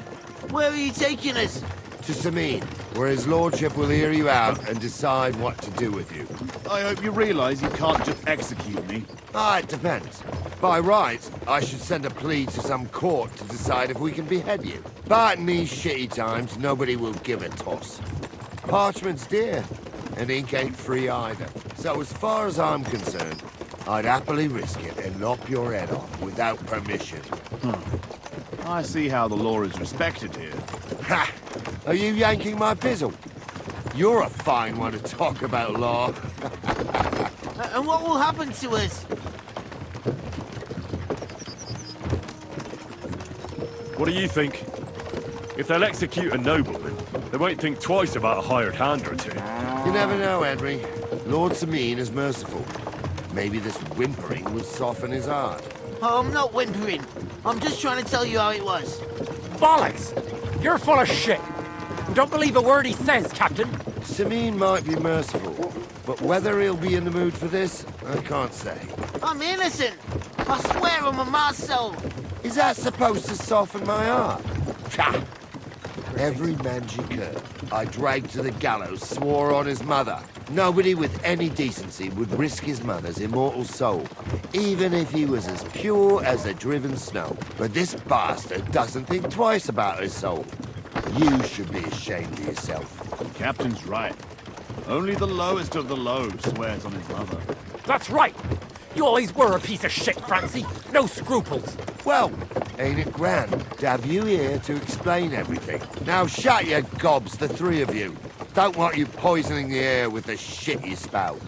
Where are you taking us? To Sameen, where his lordship will hear you out and decide what to do with you. I hope you realise you can't just execute me. It depends. By rights, I should send a plea to some court to decide if we can behead you. But in these shitty times, nobody will give a toss. Parchment's dear, and ink ain't free either. So as far as I'm concerned, I'd happily risk it and lop your head off without permission. I see how the law is respected here. Ha! Are you yanking my pizzle? You're a fine one to talk about law. And what will happen to us? What do you think? If they'll execute a nobleman, they won't think twice about a hired hand or two. You never know, Henry. Lord Sameen is merciful. Maybe this whimpering will soften his heart. Oh, I'm not whimpering. I'm just trying to tell you how it was. Bollocks! You're full of shit. Don't believe a word he says, Captain. Sameen might be merciful, but whether he'll be in the mood for this, I can't say. I'm innocent. I swear on my ma's soul. Is that supposed to soften my heart? Pah! Every man she could, I dragged to the gallows, swore on his mother. Nobody with any decency would risk his mother's immortal soul, even if he was as pure as the driven snow. But this bastard doesn't think twice about his soul. You should be ashamed of yourself. Captain's right. Only the lowest of the low swears on his mother. That's right. You always were a piece of shit, Francie. No scruples. Well, ain't it grand to have you here to explain everything? Now shut your gobs, the three of you. Don't want you poisoning the air with the shit you spout.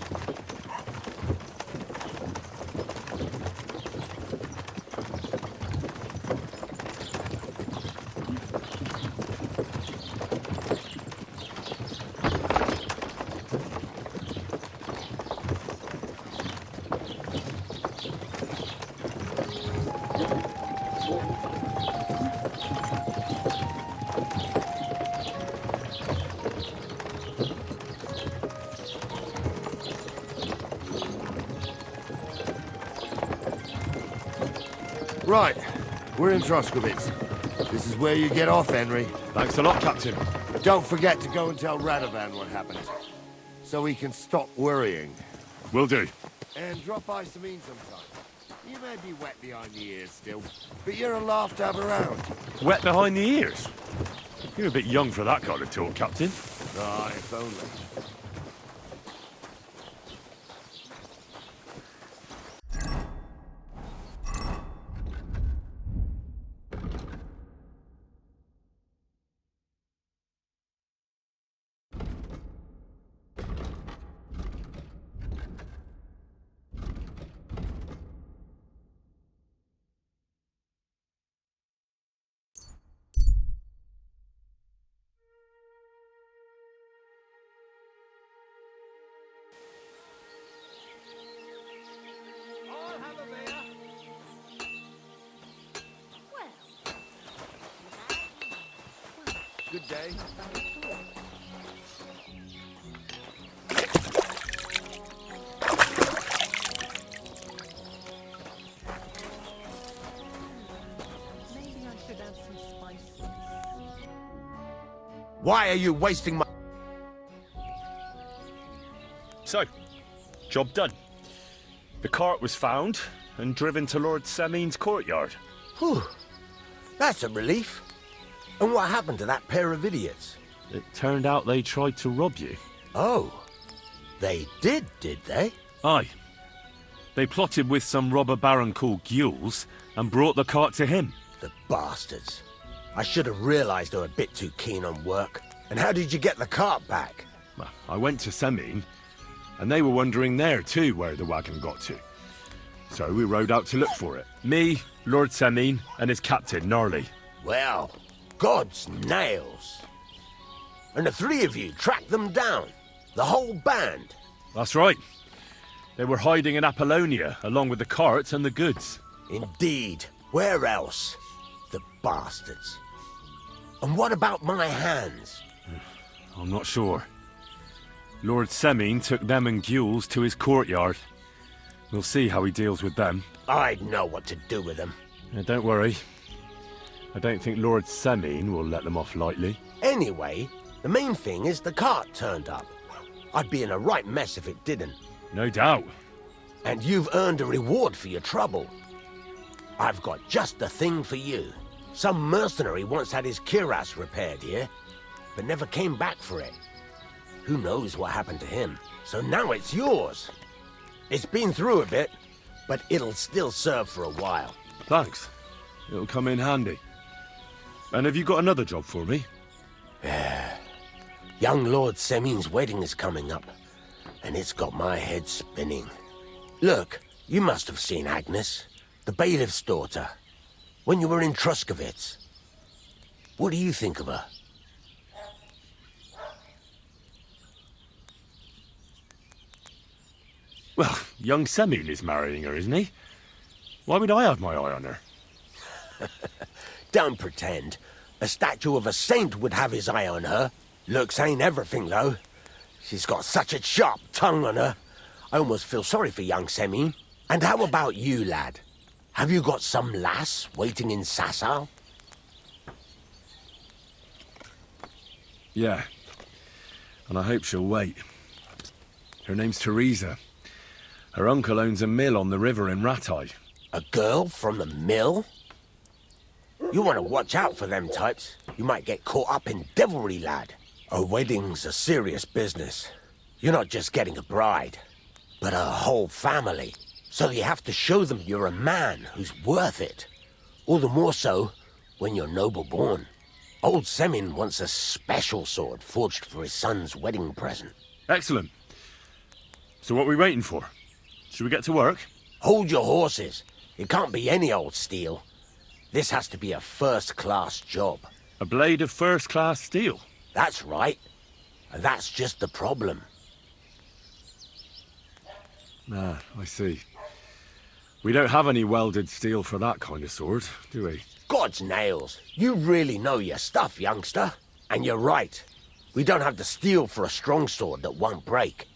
Right, we're in Troskovitz. This is where you get off, Henry. Thanks a lot, Captain. Don't forget to go and tell Radovan what happened, so he can stop worrying. Will do. And drop by Sameen sometime. You may be wet behind the ears still, but you're a laugh to have around. Wet behind the ears? You're a bit young for that kind of talk, Captain. Ah, if only. Good day. Maybe I should add some spices. Why are you wasting my... So, job done. The cart was found and driven to Lord Semeen's courtyard. Whew. That's a relief. And what happened to that pair of idiots? It turned out they tried to rob you. Oh. They did they? Aye. They plotted with some robber baron called Gules and brought the cart to him. The bastards. I should have realised they were a bit too keen on work. And how did you get the cart back? Well, I went to Semeen, and they were wondering there too where the wagon got to. So we rode out to look for it. Me, Lord Semeen, and his captain, Gnarly. Well, God's nails. And the three of you tracked them down. The whole band. That's right. They were hiding in Apollonia, along with the carts and the goods. Indeed. Where else? The bastards. And what about my hands? I'm not sure. Lord Semeen took them and Gules to his courtyard. We'll see how he deals with them. I'd know what to do with them. Don't worry. I don't think Lord Semeen will let them off lightly. Anyway, the main thing is the cart turned up. I'd be in a right mess if it didn't. No doubt. And you've earned a reward for your trouble. I've got just the thing for you. Some mercenary once had his cuirass repaired here, but never came back for it. Who knows what happened to him? So now it's yours. It's been through a bit, but it'll still serve for a while. Thanks. It'll come in handy. And have you got another job for me? Young Lord Semeen's wedding is coming up, and it's got my head spinning. Look, you must have seen Agnes, the bailiff's daughter, when you were in Truskovitz. What do you think of her? Well, young Semeen is marrying her, isn't he? Why would I have my eye on her? Don't pretend. A statue of a saint would have his eye on her. Looks ain't everything, though. She's got such a sharp tongue on her. I almost feel sorry for young Semeen. And how about you, lad? Have you got some lass waiting in Sasau? Yeah. And I hope she'll wait. Her name's Teresa. Her uncle owns a mill on the river in Ratai. A girl from the mill? You want to watch out for them types. You might get caught up in devilry, lad. A wedding's a serious business. You're not just getting a bride, but a whole family. So you have to show them you're a man who's worth it. All the more so when you're noble-born. Old Semeen wants a special sword forged for his son's wedding present. Excellent. So what are we waiting for? Should we get to work? Hold your horses. It can't be any old steel. This has to be a first-class job. A blade of first-class steel? That's right. And that's just the problem. Ah, I see. We don't have any welded steel for that kind of sword, do we? God's nails. You really know your stuff, youngster. And you're right. We don't have the steel for a strong sword that won't break.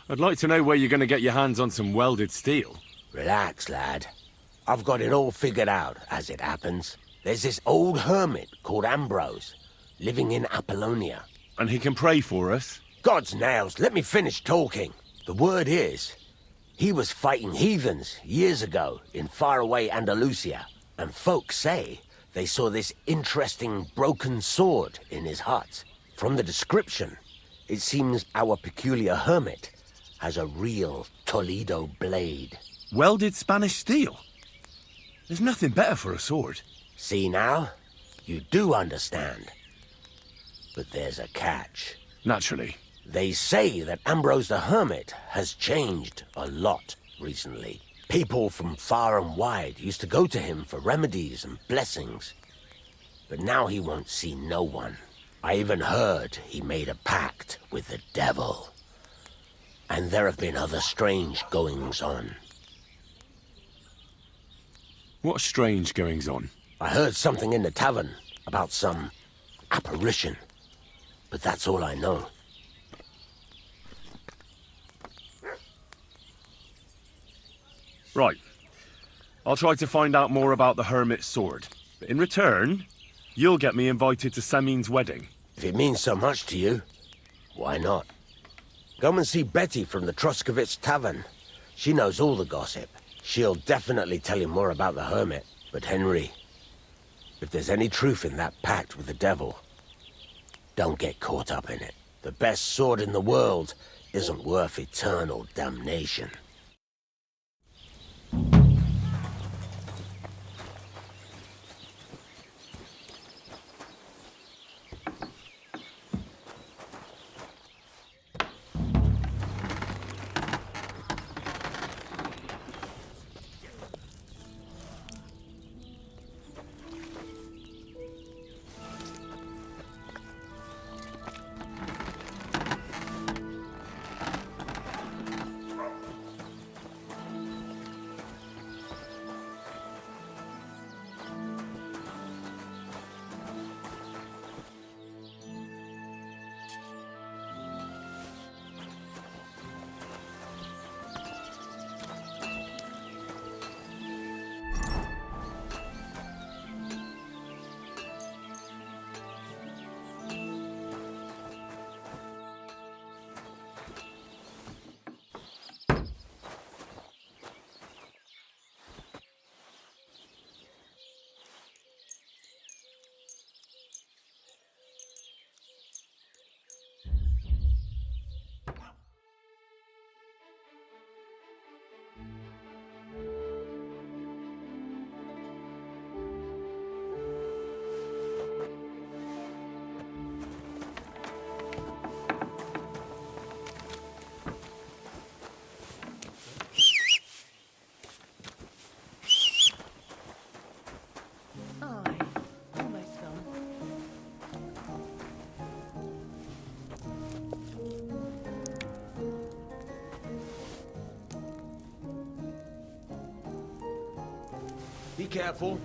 I'd like to know where you're going to get your hands on some welded steel. Relax, lad. I've got it all figured out, as it happens. There's this old hermit called Ambrose, living in Apollonia. And he can pray for us? God's nails, let me finish talking. The word is, he was fighting heathens years ago in faraway Andalusia, and folks say they saw this interesting broken sword in his hut. From the description, it seems our peculiar hermit has a real Toledo blade. Welded Spanish steel? There's nothing better for a sword. See now? You do understand. But there's a catch. Naturally. They say that Ambrose the Hermit has changed a lot recently. People from far and wide used to go to him for remedies and blessings. But now he won't see no one. I even heard he made a pact with the devil. And there have been other strange goings-on. What strange goings-on? I heard something in the tavern about some apparition. But that's all I know. Right. I'll try to find out more about the Hermit's sword. But in return, you'll get me invited to Samin's wedding. If it means so much to you, why not? Come and see Betty from the Troskovitz Tavern. She knows all the gossip. She'll definitely tell you more about the Hermit. But Henry, if there's any truth in that pact with the devil, don't get caught up in it. The best sword in the world isn't worth eternal damnation. Be careful.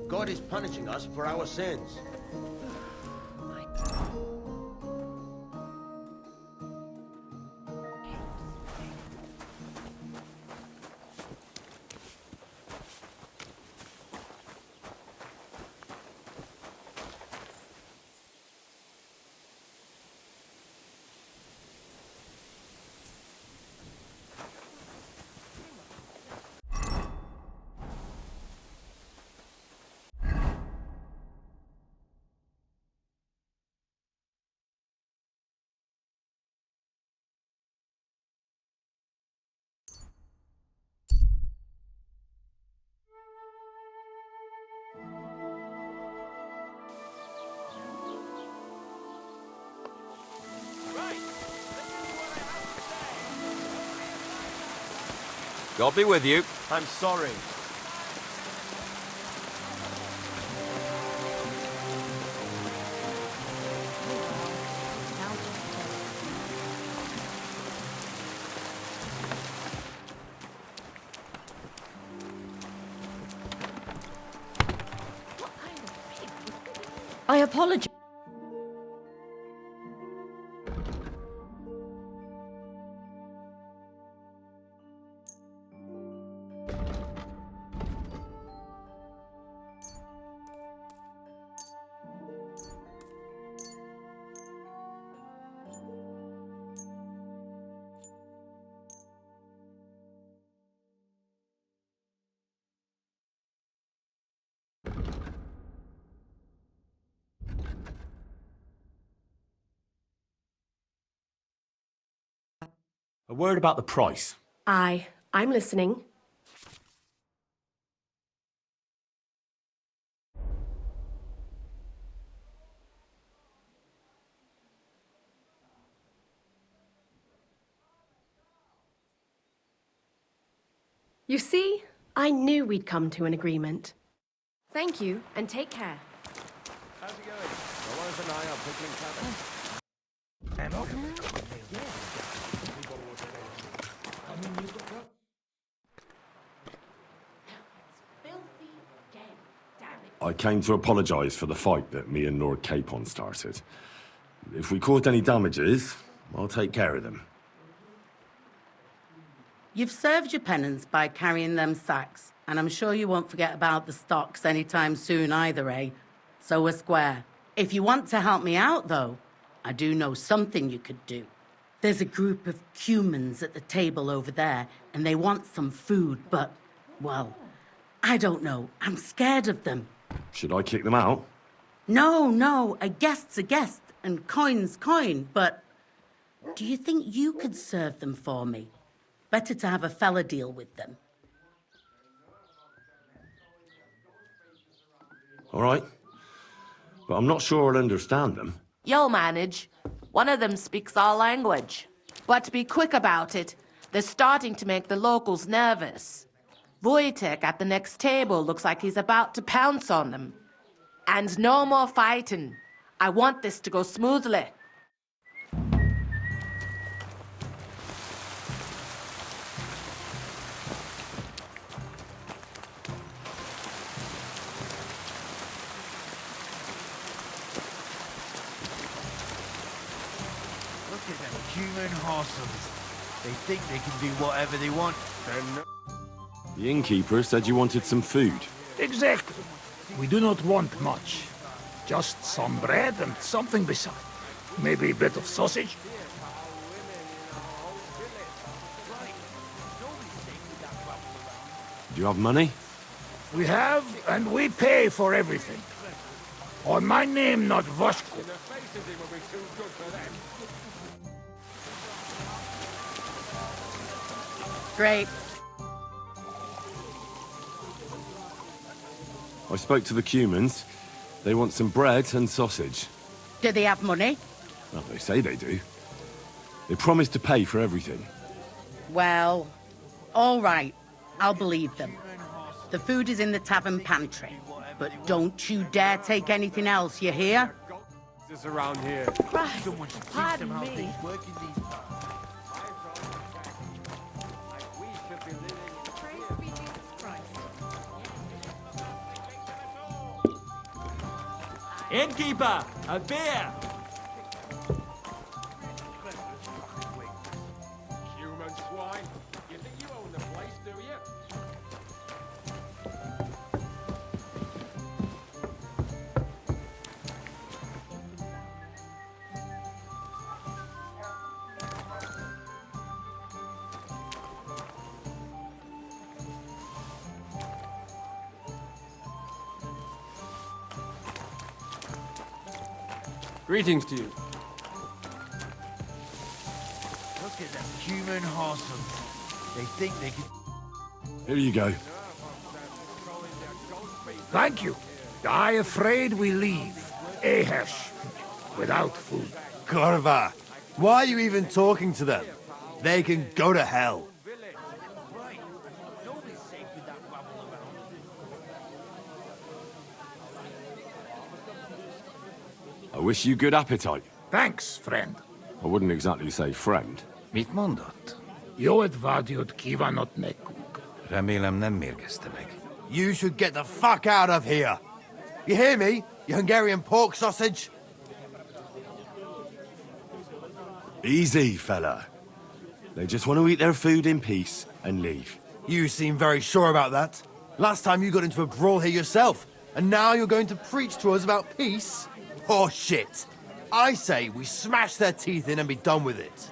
God is punishing us for our sins. God be with you. I'm sorry. I apologize. A word about the price. Aye, I'm listening. You see, I knew we'd come to an agreement. Thank you, and take care. How's it going? My wife and I are pickling cabbage. I came to apologise for the fight that me and Lord Capon started. If we caused any damages, I'll take care of them. You've served your penance by carrying them sacks, and I'm sure you won't forget about the stocks anytime soon either, eh? So we're square. If you want to help me out, though, I do know something you could do. There's a group of humans at the table over there, and they want some food, but, well, I don't know. I'm scared of them. Should I kick them out? No, a guest's a guest, and coin's coin, but do you think you could serve them for me? Better to have a fella deal with them. All right. But I'm not sure I'll understand them. You'll manage. One of them speaks our language. But be quick about it. They're starting to make the locals nervous. Wojtek at the next table looks like he's about to pounce on them. And no more fighting. I want this to go smoothly. Look at them human horses. They think they can do whatever they want. The innkeeper said you wanted some food. Exactly. We do not want much. Just some bread and something beside. Maybe a bit of sausage. Do you have money? We have, and we pay for everything. On my name, not Voshko. Great. I spoke to the Cumans. They want some bread and sausage. Do they have money? Well, they say they do. They promised to pay for everything. Well, all right. I'll believe them. The food is in the tavern pantry. But don't you dare take anything else, you hear? This around here. Christ, Someone should teach pardon them how me. things work in these parts. Innkeeper, a beer! Human swine. You think you own the place, do you? Greetings to you. Look at them human horses. They think they can... Here you go. Thank you. I afraid we leave. Ahesh. Without food. Corva, why are you even talking to them? They can go to hell. I wish you good appetite. Thanks, friend. I wouldn't exactly say friend. Mit mondott? Jó edvádiót kívánok nekünk. Remélem nem mérgezte meg. You should get the fuck out of here. You hear me, you Hungarian pork sausage? Easy, fella. They just want to eat their food in peace and leave. You seem very sure about that. Last time you got into a brawl here yourself, and now you're going to preach to us about peace? Oh shit. I say we smash their teeth in and be done with it.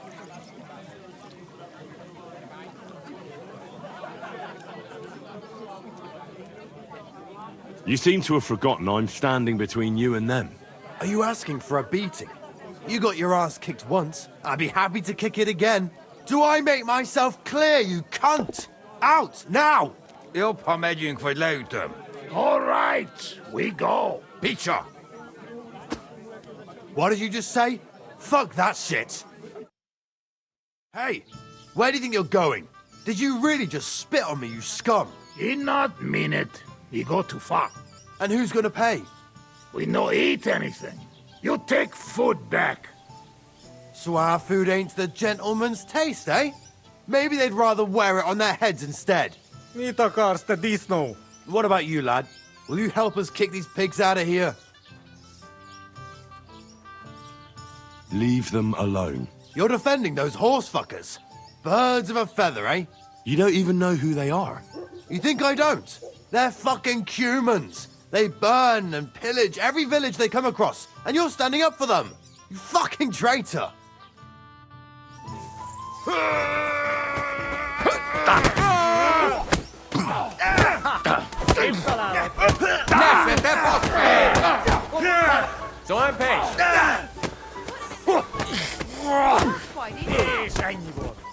You seem to have forgotten I'm standing between you and them. Are you asking for a beating? You got your ass kicked once. I'd be happy to kick it again. Do I make myself clear, you cunt? Out, now! Jag har medjing för lautum. All right, we go. Pizza! What did you just say? Fuck that shit! Hey, where do you think you're going? Did you really just spit on me, you scum? He not mean it. He go too far. And who's gonna pay? We no eat anything. You take food back. So our food ain't the gentleman's taste, eh? Maybe they'd rather wear it on their heads instead. What about you, lad? Will you help us kick these pigs out of here? Leave them alone. You're defending those horse fuckers. Birds of a feather, eh? You don't even know who they are. You think I don't? They're fucking humans. They burn and pillage every village they come across, and you're standing up for them. You fucking traitor. Så en page.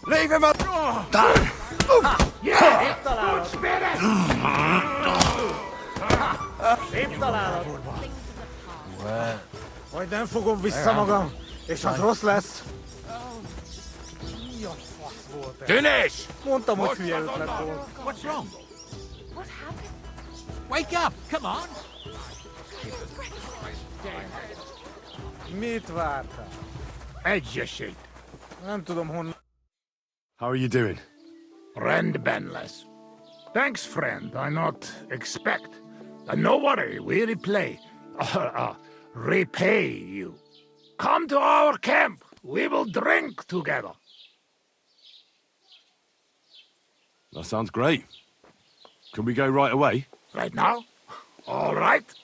Leave him alone! Yeah! Good spirit! Szép találat! Majd nem fogom vissza magam, és az rossz lesz. Mi a fasz volt ez? Finish! Mondtam, hogy hülye ötlet volt. What's wrong? Wake up! Come on! Mit vártál? Egyesít. Nem tudom honnan. How are you doing? Friend Benless. Thanks, friend. I not expect. No worry, we repay you. Come to our camp. We will drink together. That sounds great. Can we go right away? Right now? All right.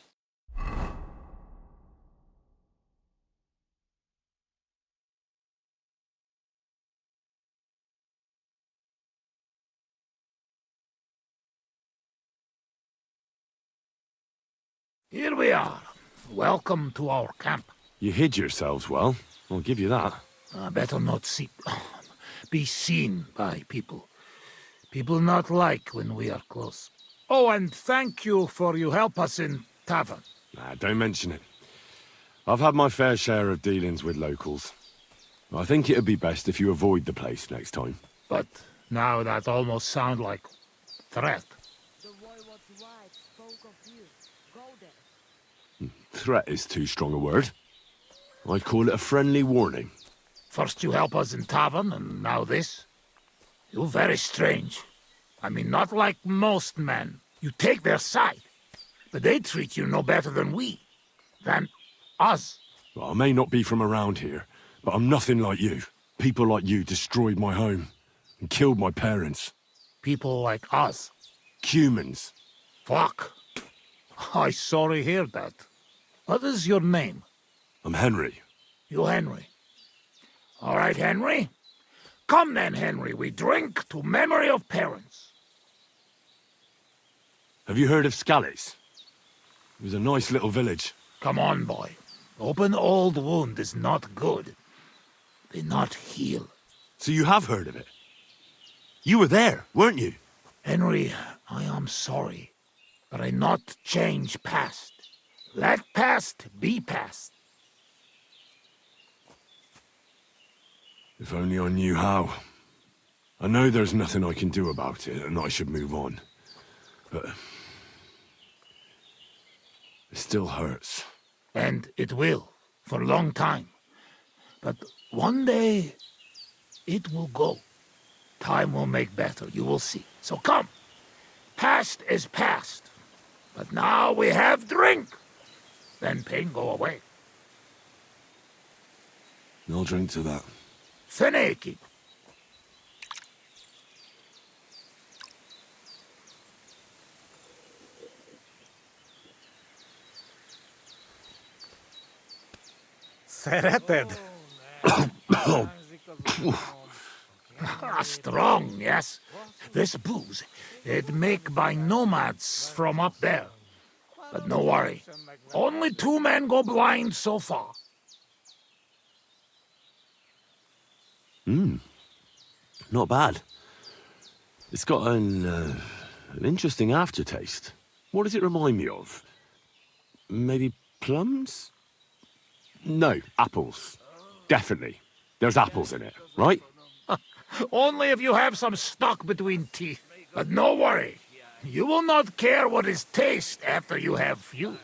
Here we are. Welcome to our camp. You hid yourselves well. I'll give you that. Better not be seen by people. People not like when we are close. Oh, and thank you for you help us in tavern. Nah, don't mention it. I've had my fair share of dealings with locals. I think it'd be best if you avoid the place next time. But now that almost sound like threat. Threat is too strong a word. I'd call it a friendly warning. First you help us in tavern, and now this? You're very strange. I mean, not like most men. You take their side. But they treat you no better than we. Than us. Well, I may not be from around here, but I'm nothing like you. People like you destroyed my home and killed my parents. People like us? Humans. Fuck. I sorry hear that. What is your name? I'm Henry. You Henry. All right, Henry. Come then, Henry. We drink to memory of parents. Have you heard of Scallies? It was a nice little village. Come on, boy. Open old wound is not good. They not heal. So you have heard of it? You were there, weren't you? Henry, I am sorry, but I not change past. Let past be past. If only I knew how. I know there's nothing I can do about it, and I should move on. But it still hurts. And it will, for a long time. But one day, it will go. Time will make better, you will see. So come. Past is past. But now we have drink. Then pain go away. I'll drink to that. Feneki. Szereted? Strong, yes. This booze, it make by nomads from up there. But no worry. Only 2 men go blind so far. not bad. It's got an interesting aftertaste. What does it remind me of? Maybe plums? No, apples. Definitely. There's apples in it, right? Only if you have some stuck between teeth. But no worry. You will not care what is taste after you have few.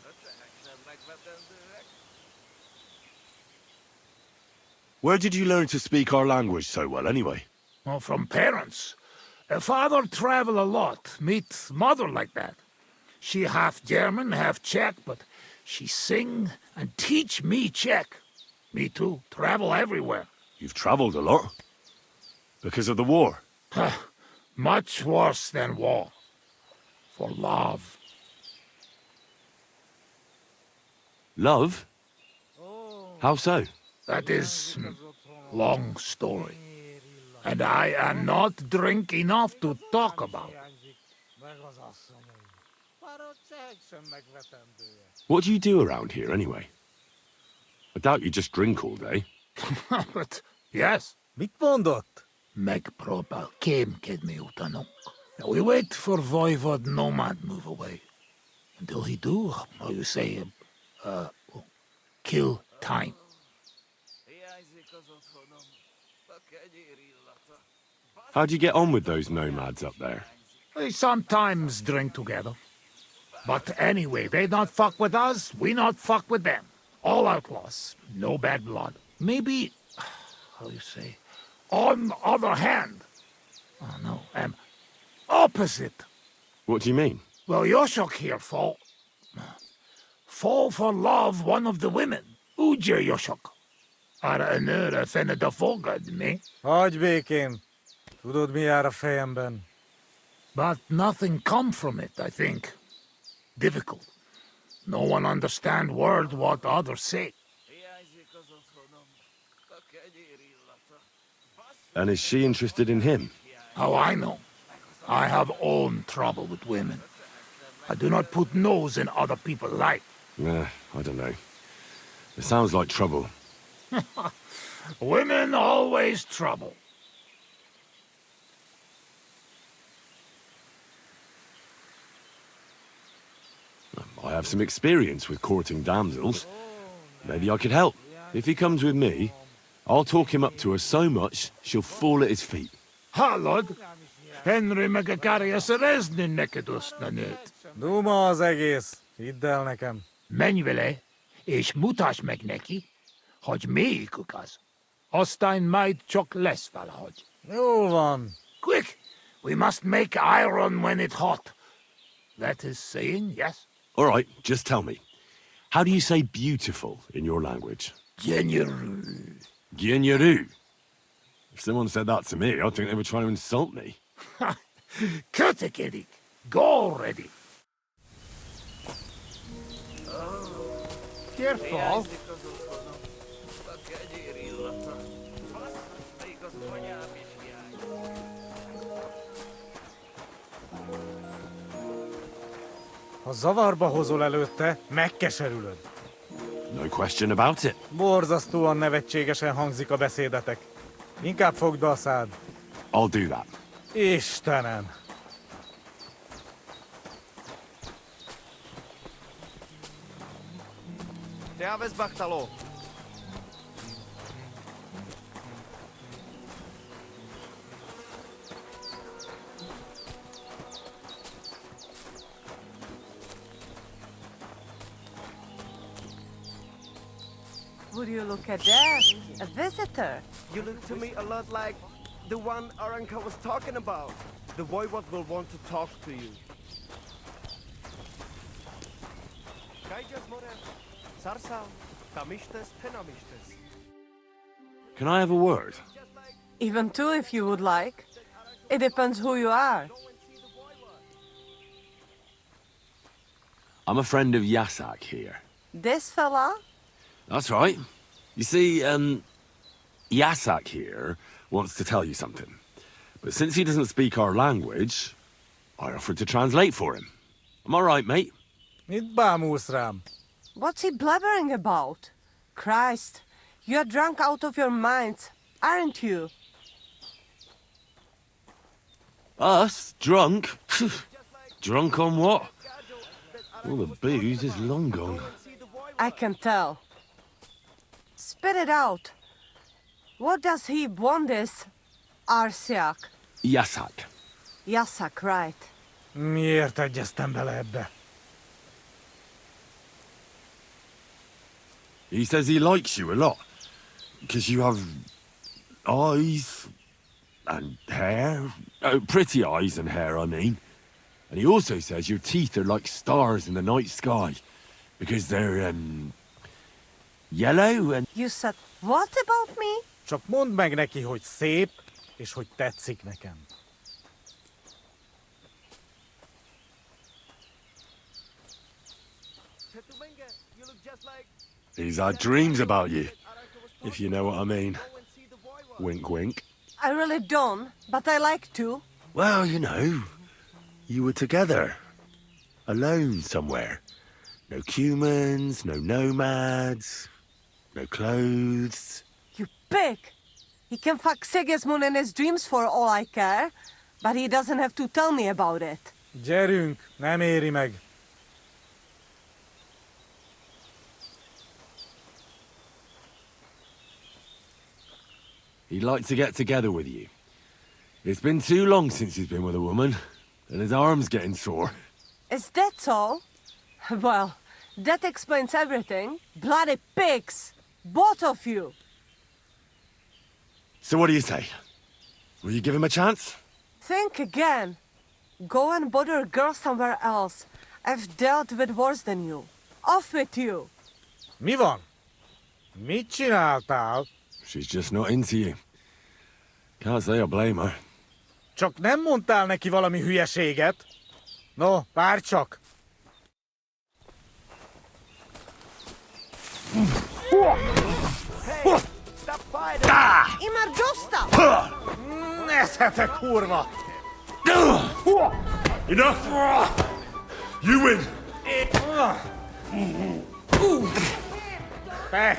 Where did you learn to speak our language so well, anyway? Well, from parents. Father travel a lot. Meet mother like that. She half German, half Czech, but she sing and teach me Czech. Me too. Travel everywhere. You've traveled a lot. Because of the war? Much worse than war. For love. Love? How so? That is long story. And I am not drink enough to talk about. What do you do around here, anyway? I doubt you just drink all day. But, yes. Mit mondott? Megpróbál kémkedni utánunk. We wait for Voivod Nomad move away. Until he do, how you say, kill time. How'd you get on with those nomads up there? We sometimes drink together. But anyway, they not fuck with us, we not fuck with them. All outlaws, no bad blood. Maybe, how you say, on the other hand, oh no, opposite. What do you mean? Well, Yoshok here fall for love one of the women. Ugye Yoshok. Arra a nőre fene de fogad, mi? Hagyj békén. Tudod, mi jár a fejemben? But nothing come from it, I think. Difficult. No one understand word what others say. And is she interested in him? How I know? I have own trouble with women. I do not put nose in other people's life. Nah, I don't know. It sounds like trouble. Women always trouble. I have some experience with courting damsels. Maybe I could help. If he comes with me, I'll talk him up to her so much, she'll fall at his feet. Hallod? Henry meg akarja szerezni neked azt a nőt. Duma az egész. Hidd el nekem. Menj vele, és mutasd meg neki, hogy melyikük az. Aztán majd csak lesz valahogy. Jó van. Quick! We must make iron when it's hot. That is saying, yes? All right, just tell me. How do you say beautiful in your language? Genyeru. Genyeru. If someone said that to me, I'd think they were trying to insult me. Kötekedik. Go already. Careful. Ha zavarba hozol előtte, megkeserülöd. No question about it. Borzasztóan nevetségesen hangzik a beszédetek. Inkább fogd be a szád. I'll do that. Istenem! Te aveți Bachtalo. Would you look at that? A visitor. You look to me a lot like the one Aranka was talking about. The voivod will want to talk to you. Can I have a word? Even two if you would like. It depends who you are. I'm a friend of Yasak here. This fella? That's right. You see, Yasak here wants to tell you something. But since he doesn't speak our language, I offered to translate for him. Am I right, mate? Mit bámulsz rám? What's he blabbering about? Christ, you're drunk out of your mind, aren't you? Us? Drunk? Drunk on what? All the booze is long gone. I can tell. Spit it out. What does he want this Arsiak? Yasak. Yasak, right. Miért egyeztem bele ebbe? He says he likes you a lot. Because you have eyes and hair. Oh, pretty eyes and hair, I mean. And he also says your teeth are like stars in the night sky. Because they're, yellow and... You said what about me? Csak mondd meg neki, hogy szép, és hogy tetszik nekem. He's had dreams about you. If you know what I mean. Wink, wink. I really don't, but I like to. Well, you know, you were together. Alone somewhere. No humans, no nomads, no clothes. You pig! He can fuck Sigismund in his dreams for all I care, but he doesn't have to tell me about it. Gyerünk, nem éri meg. He'd like to get together with you. It's been too long since he's been with a woman, and his arm's getting sore. Is that all? Well, that explains everything. Bloody pigs! Both of you! So what do you say? Will you give him a chance? Think again. Go and bother a girl somewhere else. I've dealt with worse than you. Off with you! Mi van? Mit csináltál? She's just not into you. Can't say I blame her. Csak nem mondtál neki valami hülyeséget? No, várj csak! Hey, stop fighting! Inrto! Nesze te kurva! Enough! You win! Pech!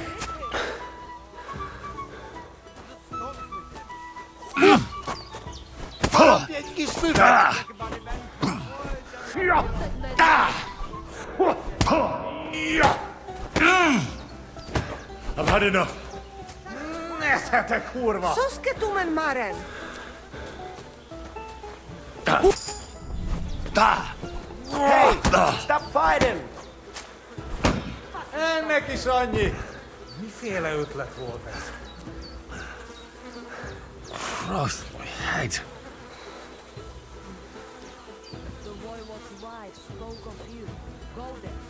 Egy kis füvet! I've had enough. Nesze te kurva! Susketumen maren! Hey, stop fighting! Ennek is annyi! Miféle ötlet volt ez? Cross my head. The Voivod's wife spoke of you. Go there.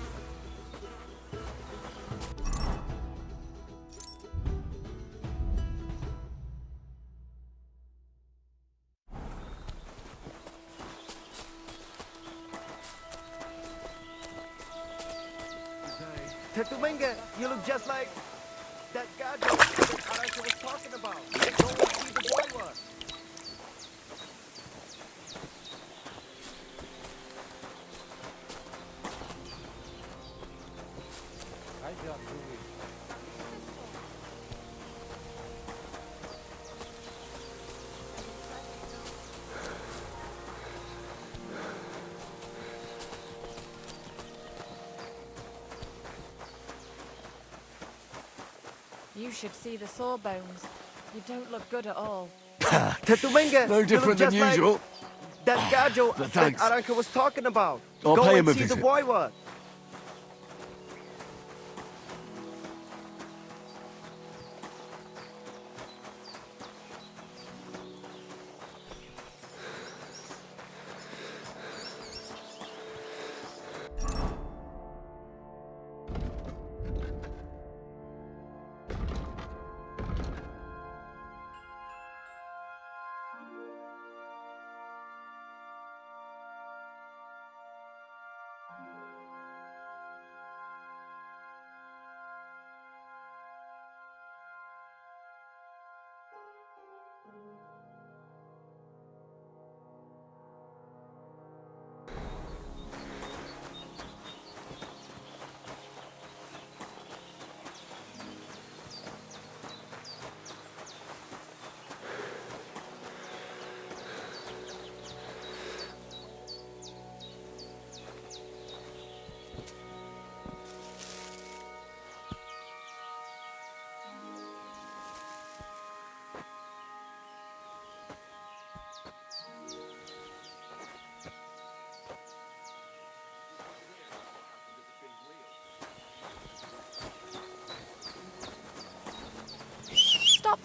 Tetumenga, you look just like that guy that Inrto was talking about. Go and see the Voivod. You should see the sawbones. You don't look good at all. Tetumenga, No you look different than just like usual. that Gajo But that thanks. Inrto was talking about. I'll Go pay and him a see the visit. Voivod.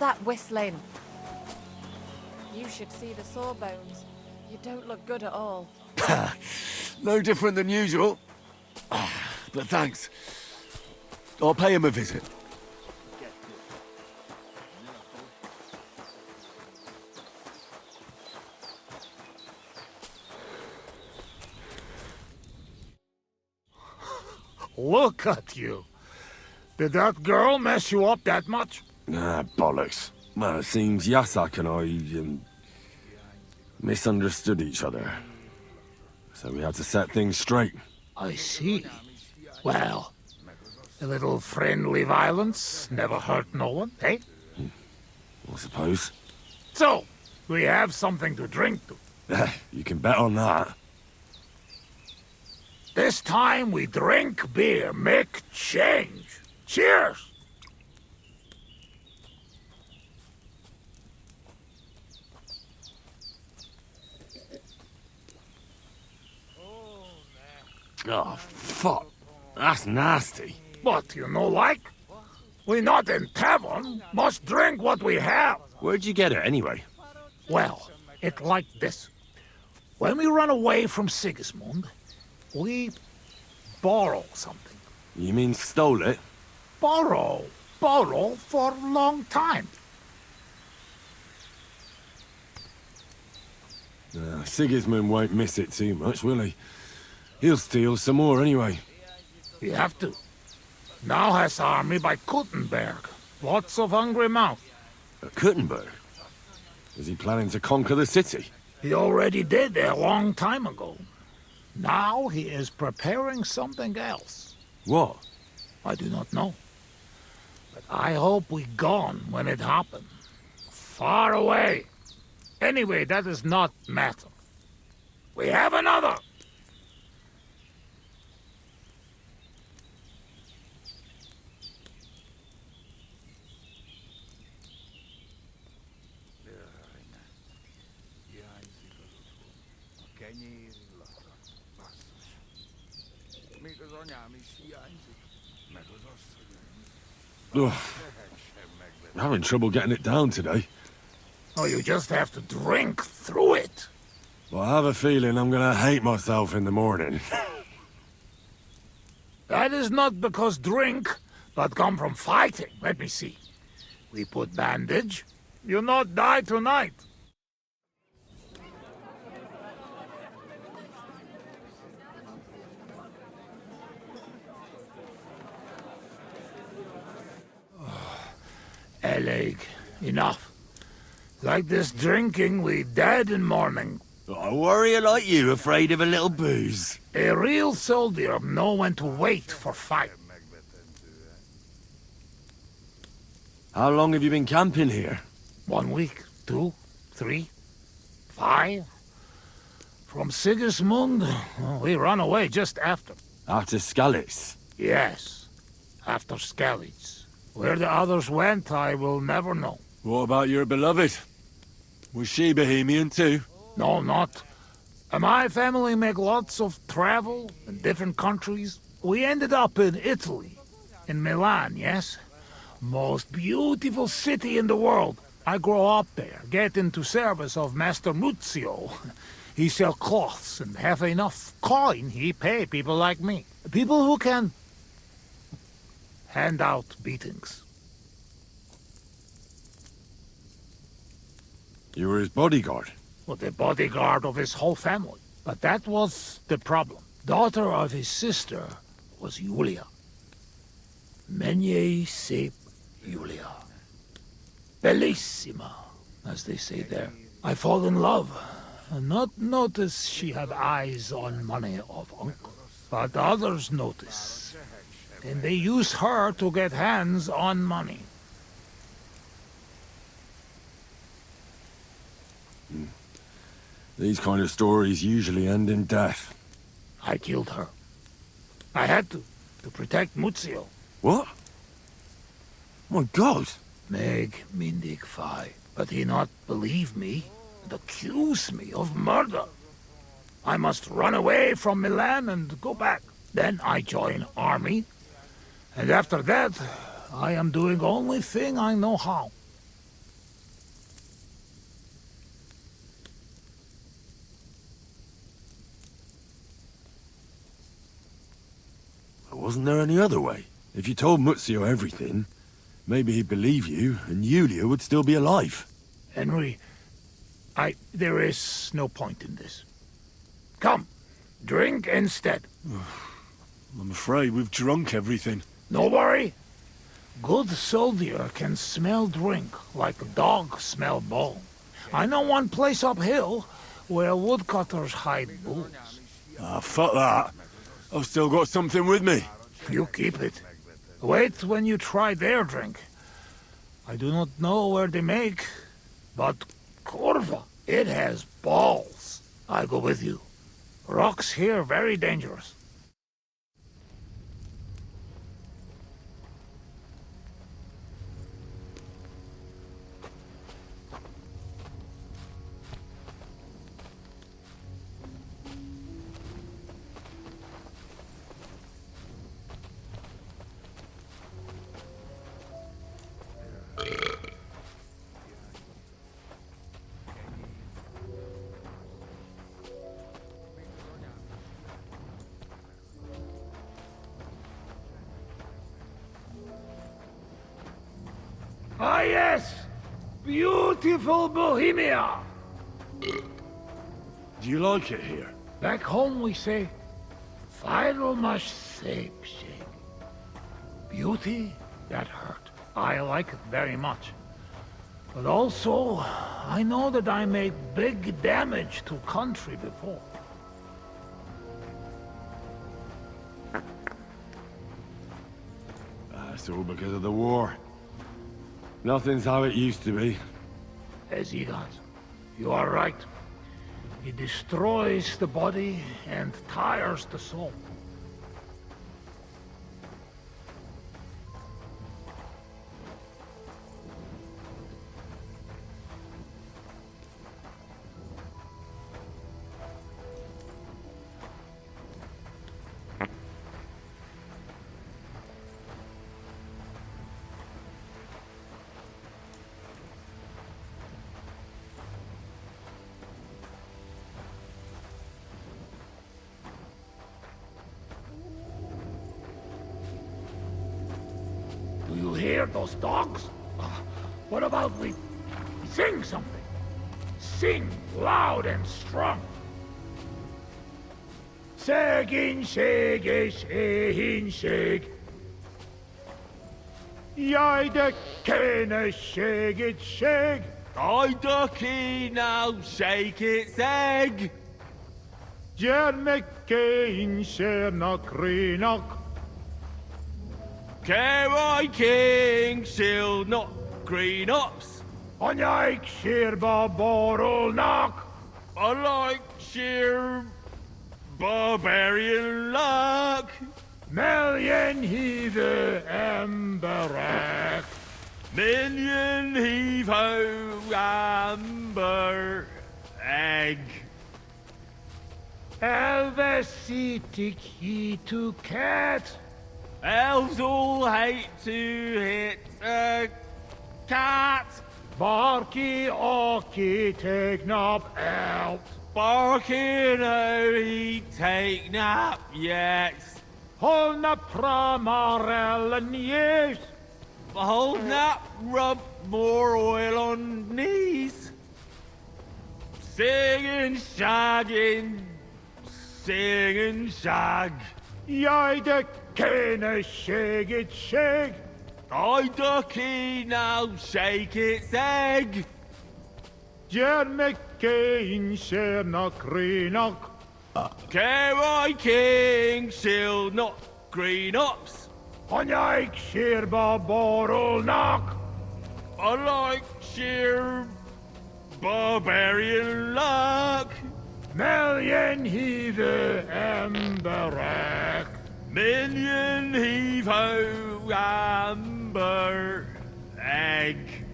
that whistling? You should see the sawbones. You don't look good at all. No different than usual. But thanks. I'll pay him a visit. Look at you. Did that girl mess you up that much? Ah, bollocks. Well, it seems Yasak and I, misunderstood each other. So we had to set things straight. I see. Well, a little friendly violence never hurt no one, eh? I suppose. So, we have something to drink to. You can bet on that. This time we drink beer, make change. Cheers! Oh, fuck. That's nasty. But you know like? We not in tavern, must drink what we have. Where'd you get it, anyway? Well, it like this. When we run away from Sigismund, we borrow something. You mean stole it? Borrow for a long time. Sigismund won't miss it too much, will he? He'll steal some more anyway. We have to. Now has army by Kuttenberg. Lots of hungry mouth. At Kuttenberg? Is he planning to conquer the city? He already did a long time ago. Now he is preparing something else. What? I do not know. But I hope we gone when it happen. Far away. Anyway, that is not matter. We have another. Ugh. I'm having trouble getting it down today. Oh, you just have to drink through it. Well, I have a feeling I'm gonna hate myself in the morning. That is not because drink, but come from fighting. Let me see. We put bandage. You'll not die tonight. Eleg, enough. Like this drinking, we dead in morning. A warrior like you afraid of a little booze? A real soldier know when to wait for fight. How long have you been camping here? 1 week, 2, 3, 5. From Sigismund, we run away just after. After Skalitz? Yes, after Skalitz. Where the others went, I will never know. What about your beloved? Was she Bohemian too? No, not. My family make lots of travel in different countries. We ended up in Italy. In Milan, yes? Most beautiful city in the world. I grow up there, get into service of Master Muzio. He sell cloths and have enough coin he pay people like me. People who can hand out beatings. You were his bodyguard? Well, the bodyguard of his whole family. But that was the problem. Daughter of his sister was Julia. Menie sep Julia. Bellissima, as they say there. I fall in love, and not notice she have eyes on money of uncle. But others notice, and they use her to get hands on money. These kind of stories usually end in death. I killed her. I had to protect Muzio. What? My God! Meg mindig fai, but he not believe me and accuse me of murder. I must run away from Milan and go back. Then I join army, and after that, I am doing only thing I know how. Wasn't there any other way? If you told Muzio everything, maybe he'd believe you, and Yulia would still be alive. Henry, there is no point in this. Come, drink instead. I'm afraid we've drunk everything. No worry. Good soldier can smell drink like a dog smell bone. I know one place uphill where woodcutters hide booze. Ah, fuck that. I've still got something with me. You keep it. Wait when you try their drink. I do not know where they make, but Corva, it has balls. I go with you. Rocks here very dangerous. Ah yes! Beautiful Bohemia! Do you like it here? Back home we say, Final masz szépség. Beauty that hurt. I like it very much. But also, I know that I made big damage to country before. That's all because of the war. Nothing's how it used to be. Ezigas, you are right. It destroys the body and tires the soul. Do you hear those dogs? What about we sing something? Sing loud and strong. Segin, sege, sehin, seg. Jij de kenne, shake it, shake. I ducky now, shake its egg. Jermekein, shernak, renak. Caroy King, shield not green ops. Onjaik, shirba, borrel, knock. I like sheer barbarian luck. Million heave emberak. Million heave ho amber egg. Elvesitic he to cat. Elves all hate to hit a cat. Barky orky take nap out. Barking oh he take nap yet. Holna pramarel and yes. Hold nap, rub more oil on knees. Singing, shagging, singing, shag. Jij de kenne shake it, shake. I ducky now, shake its egg. Jermekein, shernak, renak. Caroy King, shield not green ops. Onjaik, shirba, borrel, knock. I like sheer barbarian luck. Million heave emberak. Million heave ho amber egg.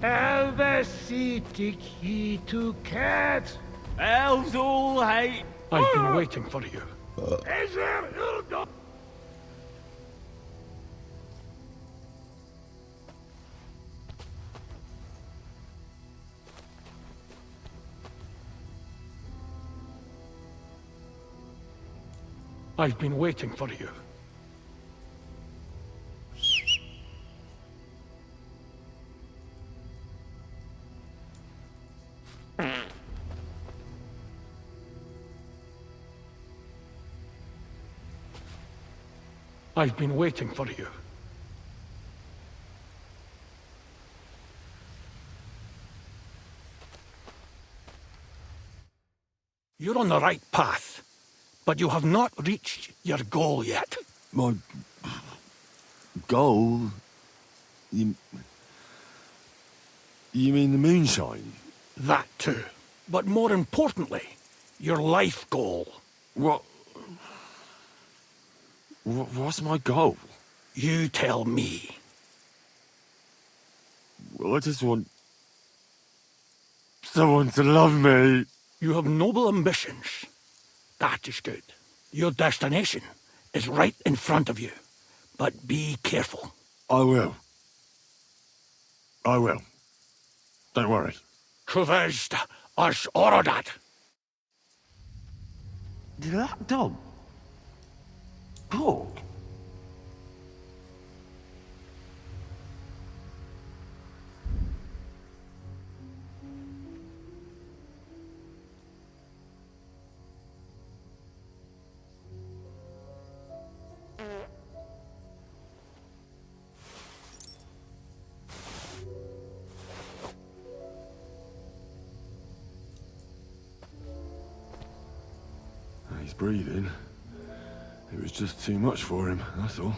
Elvesitic he to cat. Elves all hate. I've been waiting for you. Is there Inrto? I've been waiting for you. I've been waiting for you. You're on the right path, but you have not reached your goal yet. My goal? You mean the moonshine? That too. But more importantly, your life goal. What's my goal? You tell me. Well, I just want someone to love me. You have noble ambitions. That is good. Your destination is right in front of you. But be careful. I will. I will. Don't worry. Cuvest as orodat. Did that dog talk? He's breathing. It was just too much for him, that's all.